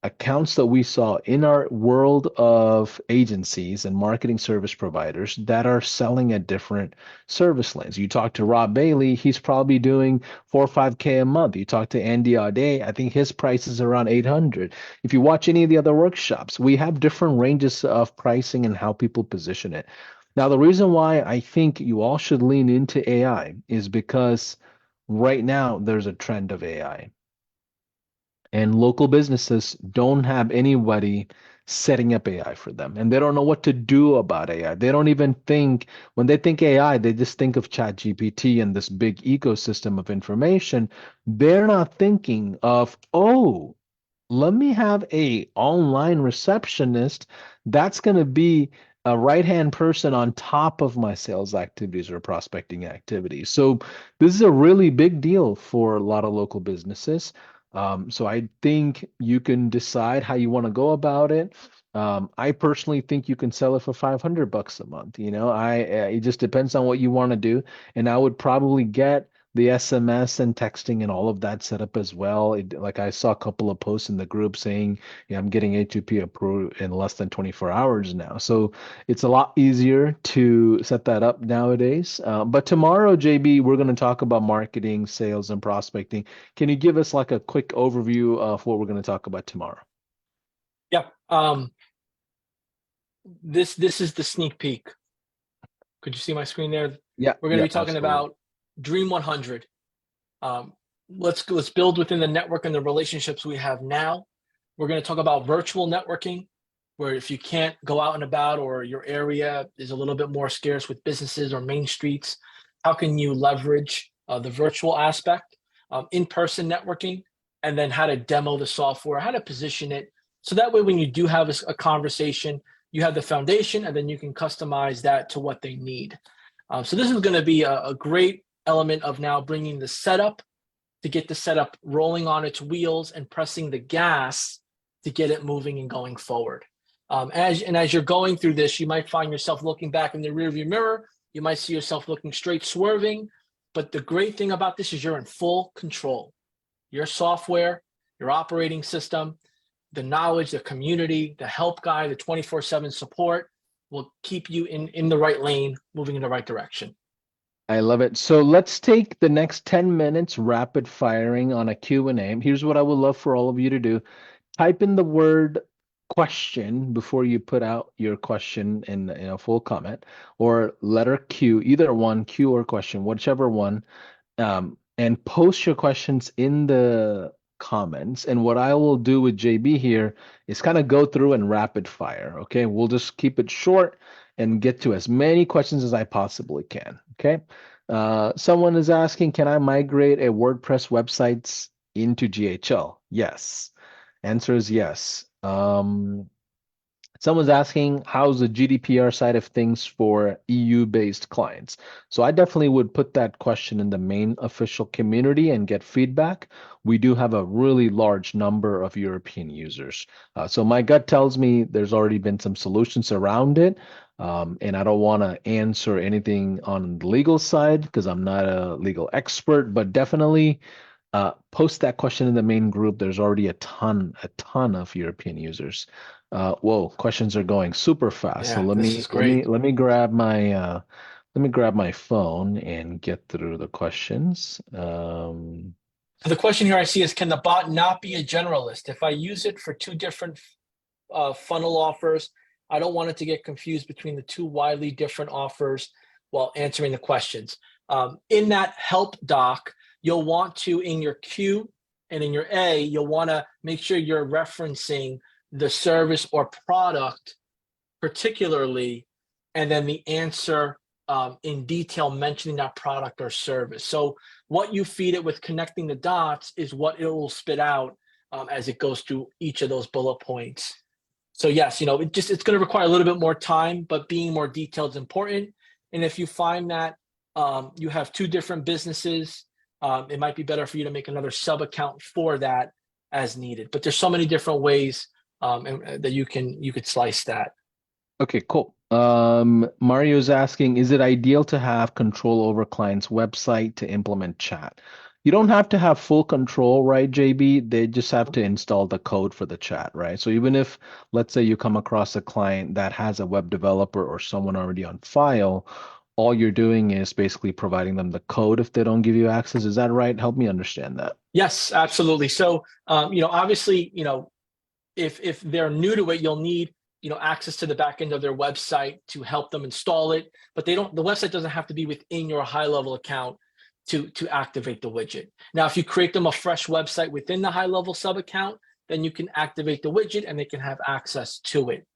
accounts that we saw in our world of agencies and marketing service providers that are selling at different service lanes. You talk to Rob Bailey, he's probably doing 4 or 5K a month. You talk to Andy Audet, I think his price is around 800. If you watch any of the other workshops, we have different ranges of pricing and how people position it. Now, the reason why I think you all should lean into AI is because right now there's a trend of AI. And local businesses don't have anybody setting up AI for them. And they don't know what to do about AI. They don't even think, when they think AI, they just think of ChatGPT and this big ecosystem of information. They're not thinking of, oh, let me have a online receptionist that's going to be a right-hand person on top of my sales activities or prospecting activities. So this is a really big deal for a lot of local businesses. So I think you can decide how you want to go about it. I personally think you can sell it for $500 a month. It just depends on what you want to do, and I would probably get the SMS and texting and all of that set up as well. Like I saw a couple of posts in the group saying, yeah, I'm getting A2P approved in less than 24 hours now. So it's a lot easier to set that up nowadays. But tomorrow, JB, we're going to talk about marketing, sales, and prospecting. Can you give us like a quick overview of what we're going to talk about tomorrow? Yeah. This is the sneak peek. Could you see my screen there? Yeah, We're going to yeah, be talking absolutely. about Dream 100. Let's build within the network and the relationships we have now. We're going to talk about virtual networking, where if you can't go out and about or your area is a little bit more scarce with businesses or main streets, how can you leverage the virtual aspect, in-person networking, and then how to demo the software, how to position it. So that way, when you do have a conversation, you have the foundation and then you can customize that to what they need. So this is going to be a great element of now bringing the setup to get the setup rolling on its wheels and pressing the gas to get it moving and going forward. As you're going through this, you might find yourself looking back in the rearview mirror. You might see yourself looking straight, swerving. But the great thing about this is you're in full control. Your software, your operating system, the knowledge, the community, the help guy, the 24/7 support will keep you in the right lane, moving in the right direction. I love it. So let's take the next 10 minutes rapid firing on a Q&A. Here's what I would love for all of you to do. Type in the word question before you put out your question in a full comment, or letter Q, either one, Q or question, whichever one, and post your questions in the comments. And what I will do with JB here is kind of go through and rapid fire. Okay, we'll just keep it short and get to as many questions as I possibly can. Okay. Someone is asking, can I migrate a WordPress websites into GHL? Yes. Answer is yes. Someone's asking, how's the GDPR side of things for EU-based clients? So I definitely would put that question in the main official community and get feedback. We do have a really large number of European users. So my gut tells me there's already been some solutions around it. And I don't want to answer anything on the legal side because I'm not a legal expert, but definitely post that question in the main group. There's already a ton of European users. Whoa, questions are going super fast. So Yeah, this is great. let me grab my phone and get through the questions. So the question here I see is, can the bot not be a generalist? If I use it for two different funnel offers, I don't want it to get confused between the two widely different offers while answering the questions. In that help doc, you'll want to, in your Q and in your A, you'll want to make sure you're referencing the service or product particularly, and then the answer in detail mentioning that product or service. So what you feed it with connecting the dots is what it will spit out as it goes through each of those bullet points. So yes, it's going to require a little bit more time, but being more detailed is important. And if you find that you have two different businesses, it might be better for you to make another sub account for that as needed. But there's so many different ways that you could slice that. Okay, cool. Mario's asking, is it ideal to have control over client's website to implement chat? You don't have to have full control, right, JB? They just have to install the code for the chat, right? So even if, let's say, you come across a client that has a web developer or someone already on file, all you're doing is basically providing them the code if they don't give you access. Is that right? Help me understand that. Yes, absolutely. So, obviously, if they're new to it, you'll need access to the back end of their website to help them install it. But the website doesn't have to be within your high level account to activate the widget. Now, if you create them a fresh website within the high level sub account, then you can activate the widget and they can have access to it.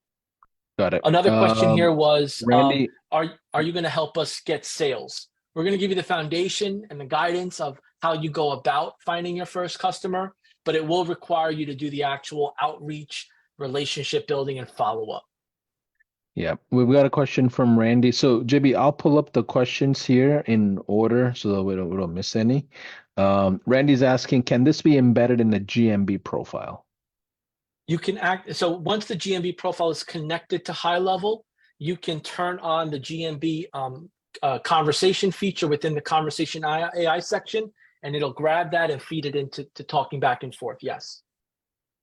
Got it. Another question here was, Randy, are you going to help us get sales? We're going to give you the foundation and the guidance of how you go about finding your first customer, but it will require you to do the actual outreach, relationship building, and follow-up. yeah, we've got a question from Randy. So, JB, I'll pull up the questions here in order so that we don't miss any. Randy's asking, can this be embedded in the GMB profile? You can so once the GMB profile is connected to high level, you can turn on the GMB conversation feature within the conversation AI section, and it'll grab that and feed it into talking back and forth. Yes.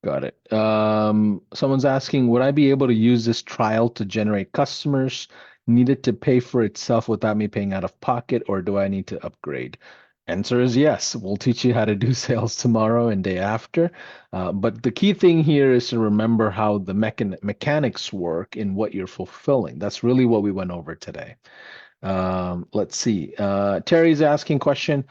Got it. Someone's asking, would I be able to use this trial to generate customers? Need it to pay for itself without me paying out of pocket, or do I need to upgrade? Answer is yes. We'll teach you how to do sales tomorrow and day after. But the key thing here is to remember how the mechanics work in what you're fulfilling. That's really what we went over today. Let's see. Terry's asking question.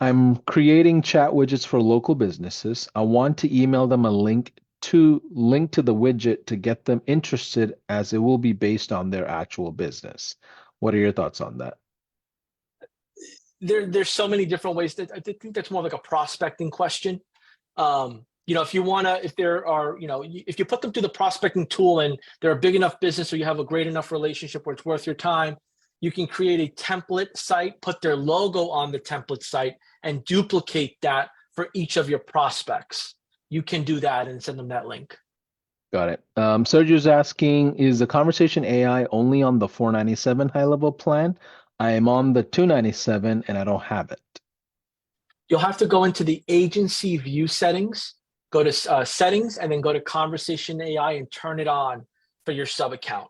I'm creating chat widgets for local businesses. I want to email them a link to the widget to get them interested as it will be based on their actual business. What are your thoughts on that? There's so many different ways that I think that's more like a prospecting question. If you put them through the prospecting tool and they're a big enough business or you have a great enough relationship where it's worth your time, you can create a template site, put their logo on the template site, and duplicate that for each of your prospects. You can do that and send them that link. Got it. Sergio's asking, is the conversation AI only on the 497 high level plan? I am on the 297 and I don't have it. You'll have to go into the agency view settings, go to settings, and then go to conversation AI and turn it on for your sub account.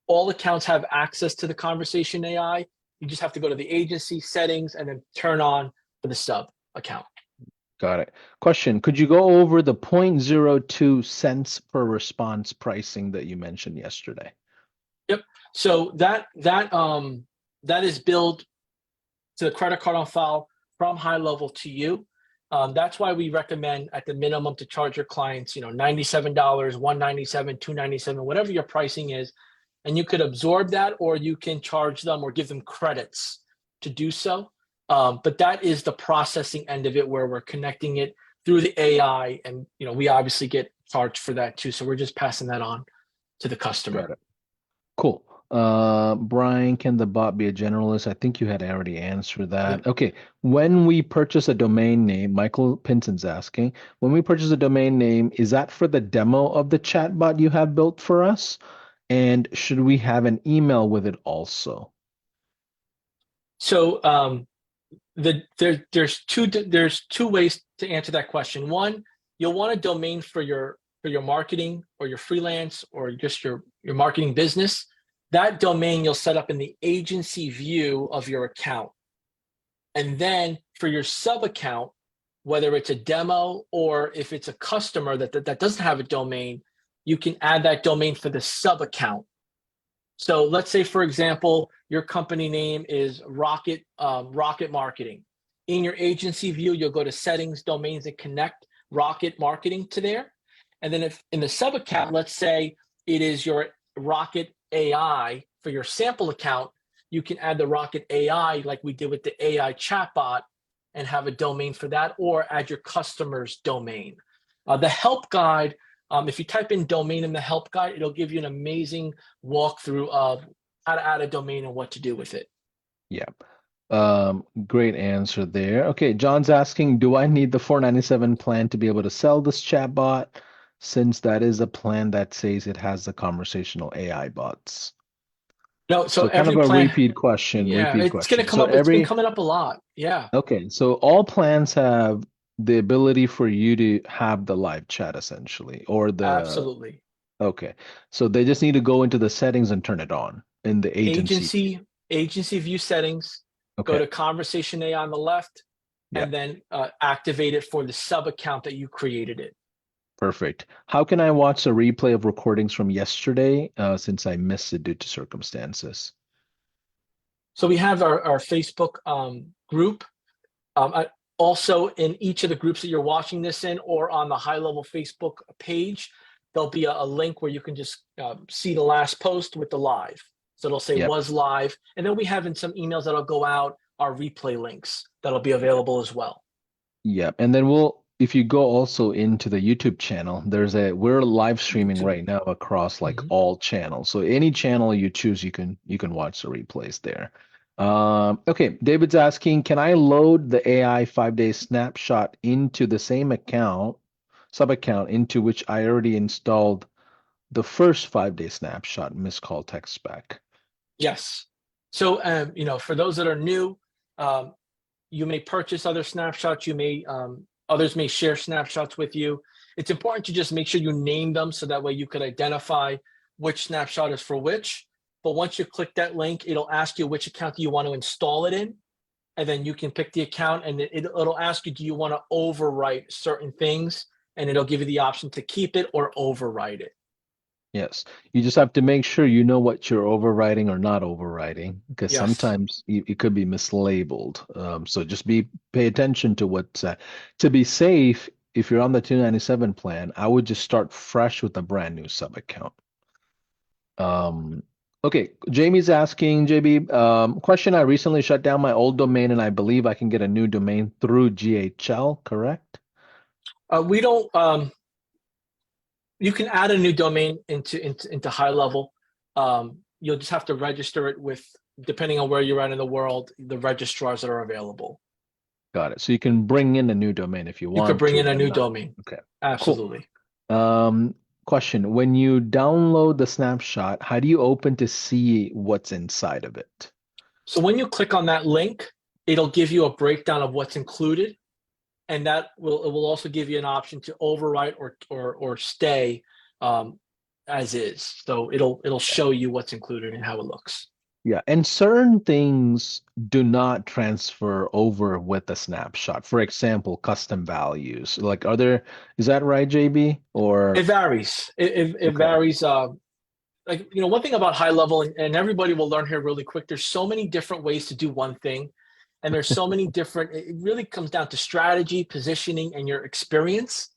All accounts have access to the conversation AI. You just have to go to the agency settings and then turn on for the sub account. Got it. Question, could you go over the 0.02 cents per response pricing that you mentioned yesterday? Yep. So that is billed to the credit card on file from high level to you. That's why we recommend at the minimum to charge your clients, $97, $197, $297, whatever your pricing is. And you could absorb that, or you can charge them or give them credits to do so. But that is the processing end of it, where we're connecting it through the AI, and we obviously get charged for that too. So we're just passing that on to the customer. Got it. Cool. Brian, can the bot be a generalist? I think you had already answered that. Okay. When we purchase a domain name, Michael Pinson's asking, when we purchase a domain name, is that for the demo of the chatbot you have built for us? And should we have an email with it also? So there's two ways to answer that question. One, you'll want a domain for your marketing or your freelance or just your marketing business. That domain you'll set up in the agency view of your account. And then for your sub account, whether it's a demo or if it's a customer that doesn't have a domain, you can add that domain for the sub account. So let's say, for example, your company name is Rocket Marketing. In your agency view, you'll go to settings, domains, and connect Rocket Marketing to there. And then if in the sub account, let's say it is your Rocket AI for your sample account, you can add the Rocket AI like we did with the AI chatbot and have a domain for that, or add your customer's domain. The help guide, if you type in domain in the help guide, it'll give you an amazing walkthrough of how to add a domain and what to do with it. Yeah. Great answer there. Okay, John's asking, do I need the 497 plan to be able to sell this chatbot since that is a plan that says it has the conversational AI bots? No, so So kind of every a plan, repeat question, yeah, repeat it's gonna question. come So up. It's been every, coming up a lot. Yeah, okay, so all plans have the ability for you to have the live chat essentially, or the, absolutely. okay. So they just need to go into the settings and turn it on in the agency. Agency view settings, go Okay. to conversation AI on the left, Yeah. and then activate it for the sub account that you created it. Perfect. How can I watch a replay of recordings from yesterday since I missed it due to circumstances? So we have our Facebook group. Also, in each of the groups that you're watching this in, or on the high level Facebook page, there'll be a link where you can just see the last post with the live. So it'll say Yep. was live. And then we have in some emails that'll go out our replay links that'll be available as well. Yep. And then if you go also into the YouTube channel, we're live streaming YouTube. right now across like Mhm. all channels. So any channel you choose, you can watch the replays there. Okay, David's asking, can I load the AI 5 day snapshot into the same account, sub account into which I already installed the first 5 day snapshot missed call text spec? Yes. So, for those that are new, um, you may purchase other snapshots. Others may share snapshots with you. It's important to just make sure you name them so that way you could identify which snapshot is for which. But once you click that link, it'll ask you which account do you want to install it in, and then you can pick the account, and it'll ask you, do you want to overwrite certain things, and it'll give you the option to keep it or overwrite it. Yes, you just have to make sure you know what you're overriding or not overriding, because Yes. sometimes it could be mislabeled. So just pay attention to what's to be safe. If you're on the 297 plan, I would just start fresh with a brand new sub account. Okay, Jamie's asking, JB, question, I recently shut down my old domain and I believe I can get a new domain through GHL, correct? We don't. You can add a new domain into high level. You'll just have to register it with, depending on where you're at in the world, the registrars that are available. Got it. So you can bring in a new domain if you You could want bring to, in a but new not. domain. Okay, cool. Absolutely. Um, Question, when you download the snapshot, how do you open to see what's inside of it? So when you click on that link, it'll give you a breakdown of what's included, and it will also give you an option to overwrite or stay as is. So it'll show you what's included and how it looks. Yeah, and certain things do not transfer over with the snapshot. For example, custom values. Like, is that right, JB? It Or, varies. It okay. varies. Like, one thing about high level, and everybody will learn here really quick. There's so many different ways to do one thing, and there's so many different. It really comes down to strategy, positioning, and your experience,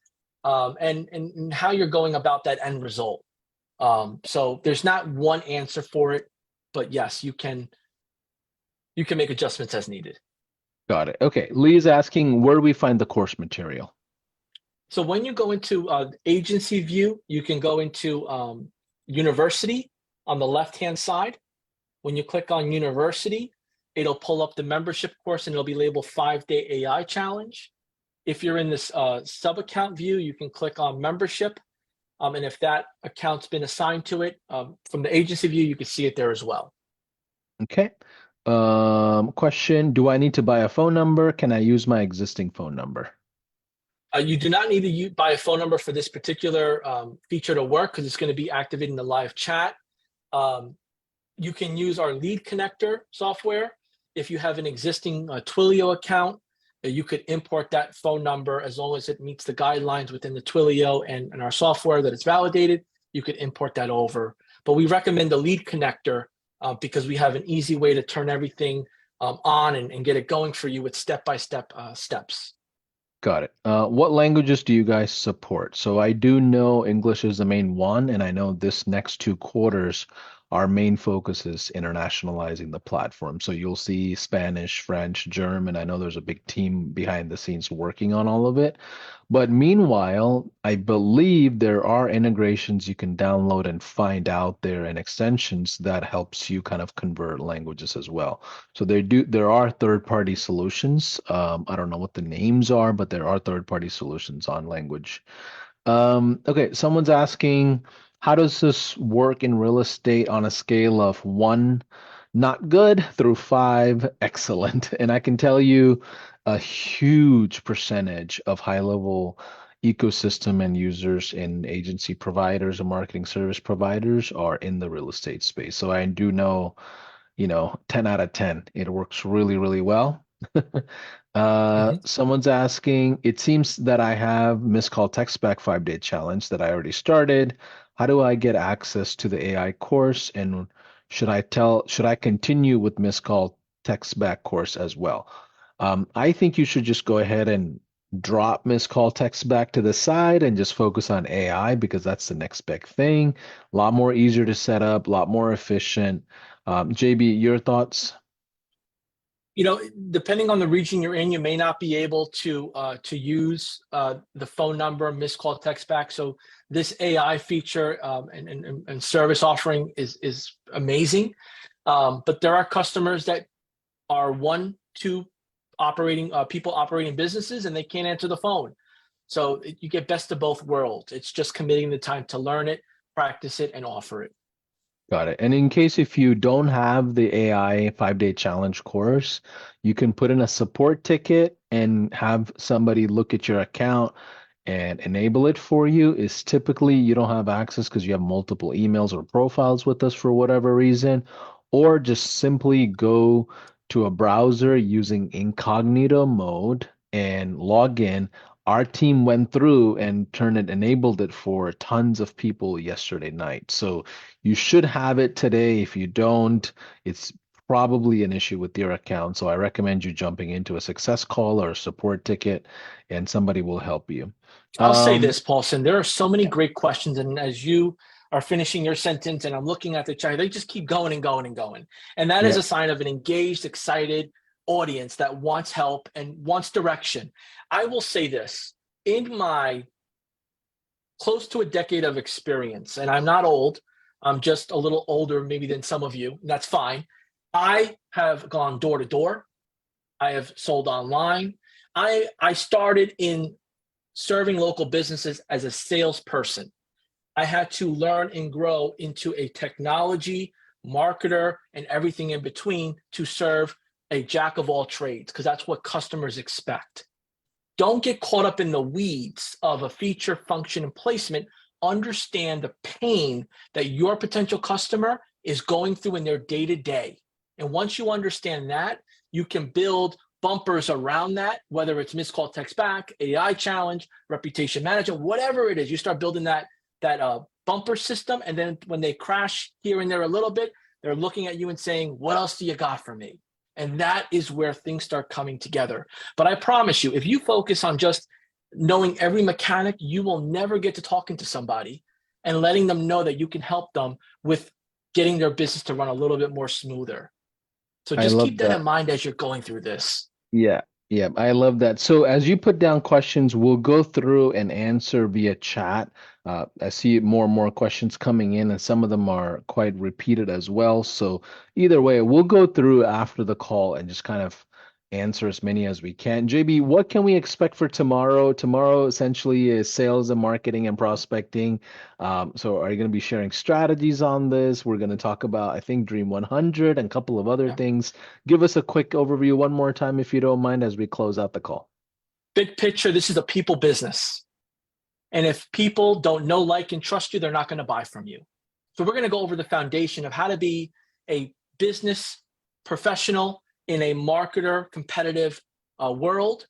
and how you're going about that end result. So there's not one answer for it, but yes, you can make adjustments as needed. Got it. Okay. Lee's asking, where do we find the course material? So when you go into agency view, you can go into university on the left hand side. When you click on university, it'll pull up the membership course and it'll be labeled 5 day AI challenge. If you're in this sub account view, you can click on membership. And if that account's been assigned to it from the agency view, you can see it there as well. Okay. Question, do I need to buy a phone number? Can I use my existing phone number? You do not need to buy a phone number for this particular feature to work because it's going to be activated in the live chat. Um, you can use our lead connector software. If you have an existing Twilio account, you could import that phone number as long as it meets the guidelines within the Twilio and our software that it's validated. You could import that over. But we recommend the lead connector because we have an easy way to turn everything on and get it going for you with step-by-step steps. Got it. What languages do you guys support? So I do know English is the main one, and I know this next 2 quarters our main focus is internationalizing the platform. So you'll see Spanish, French, German. I know there's a big team behind the scenes working on all of it. But meanwhile, I believe there are integrations you can download and find out there and extensions that helps you kind of convert languages as well. So there are third-party solutions. I don't know what the names are, but there are third-party solutions on language. Okay, someone's asking, how does this work in real estate on a scale of one, not good, through five, excellent? And I can tell you a huge percentage of high-level ecosystem and users in agency providers and marketing service providers are in the real estate space. So I do know, 10 out of 10. It works really, really well. Mhm. Someone's asking, it seems that I have missed call text back 5-day challenge that I already started. How do I get access to the AI course? And should I continue with missed call text back course as well? I think you should just go ahead and drop missed call text back to the side and just focus on AI because that's the next big thing. A lot more easier to set up, a lot more efficient. JB, your thoughts? Depending on the region you're in, you may not be able to use the phone number, missed call, text back. So this AI feature and service offering is amazing. But there are customers that are one, two operating people operating businesses, and they can't answer the phone. So you get best of both worlds. It's just committing the time to learn it, practice it, and offer it. Got it. And in case if you don't have the AI 5-day challenge course, you can put in a support ticket and have somebody look at your account and enable it for you. Is typically you don't have access because you have multiple emails or profiles with us for whatever reason, or just simply go to a browser using incognito mode and log in. Our team went through and enabled it for tons of people yesterday night. So you should have it today. If you don't, it's probably an issue with your account. So I recommend you jumping into a success call or a support ticket, and somebody will help you. I'll say Um, this, Paulson. There are so many yeah, great questions, and as you are finishing your sentence, and I'm looking at the chat, they just keep going and going and going, and that is yeah, a sign of an engaged, excited audience that wants help and wants direction. I will say this: in my close to a decade of experience, and I'm not old, I'm just a little older maybe than some of you, and that's fine. I have gone door to door. I have sold online. I started in serving local businesses as a salesperson. I had to learn and grow into a technology marketer and everything in between to serve a jack of all trades because that's what customers expect. Don't get caught up in the weeds of a feature, function, and placement. Understand the pain that your potential customer is going through in their day to day. And once you understand that, you can build bumpers around that, whether it's missed call text back, AI challenge, reputation management, whatever it is. You start building that bumper system, and then when they crash here and there a little bit, they're looking at you and saying, "What else do you got for me?" And that is where things start coming together. But I promise you, if you focus on just knowing every mechanic, you will never get to talking to somebody and letting them know that you can help them with getting their business to run a little bit more smoother. So I just keep love that in that. mind as you're going through this. Yeah, yeah, I love that. So as you put down questions, we'll go through and answer via chat. I see more and more questions coming in, and some of them are quite repeated as well. So either way, we'll go through after the call and just kind of answer as many as we can. JB, what can we expect for tomorrow? Tomorrow essentially is sales and marketing and prospecting. So are you going to be sharing strategies on this? We're going to talk about, I think, Dream 100 and a couple of other Yeah. things. Give us a quick overview one more time, if you don't mind, as we close out the call. Big picture, this is a people business. And if people don't know, like, and trust you, they're not going to buy from you. So we're going to go over the foundation of how to be a business professional in a marketer competitive world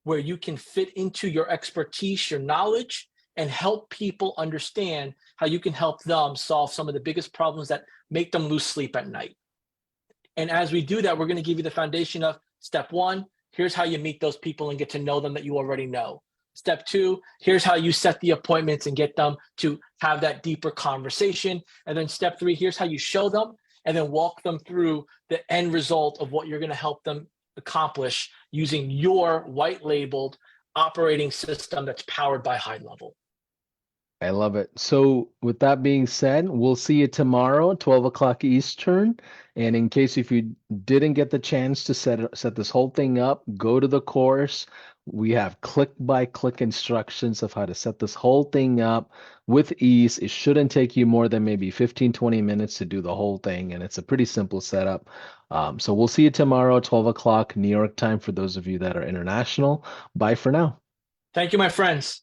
where you can fit into your expertise, your knowledge, and help people understand how you can help them solve some of the biggest problems that make them lose sleep at night. And as we do that, we're going to give you the foundation of step one. Here's how you meet those people and get to know them that you already know. Step two, here's how you set the appointments and get them to have that deeper conversation. And then step three, here's how you show them and then walk them through the end result of what you're going to help them accomplish using your white labeled operating system that's powered by high level. I love it. So, with that being said, we'll see you tomorrow, 12 o'clock Eastern. And in case if you didn't get the chance to set this whole thing up, go to the course. We have click by click instructions of how to set this whole thing up with ease. It shouldn't take you more than maybe 15, 20 minutes to do the whole thing. And it's a pretty simple setup. So, we'll see you tomorrow, 12 o'clock New York time for those of you that are international. Bye for now. Thank you, my friends.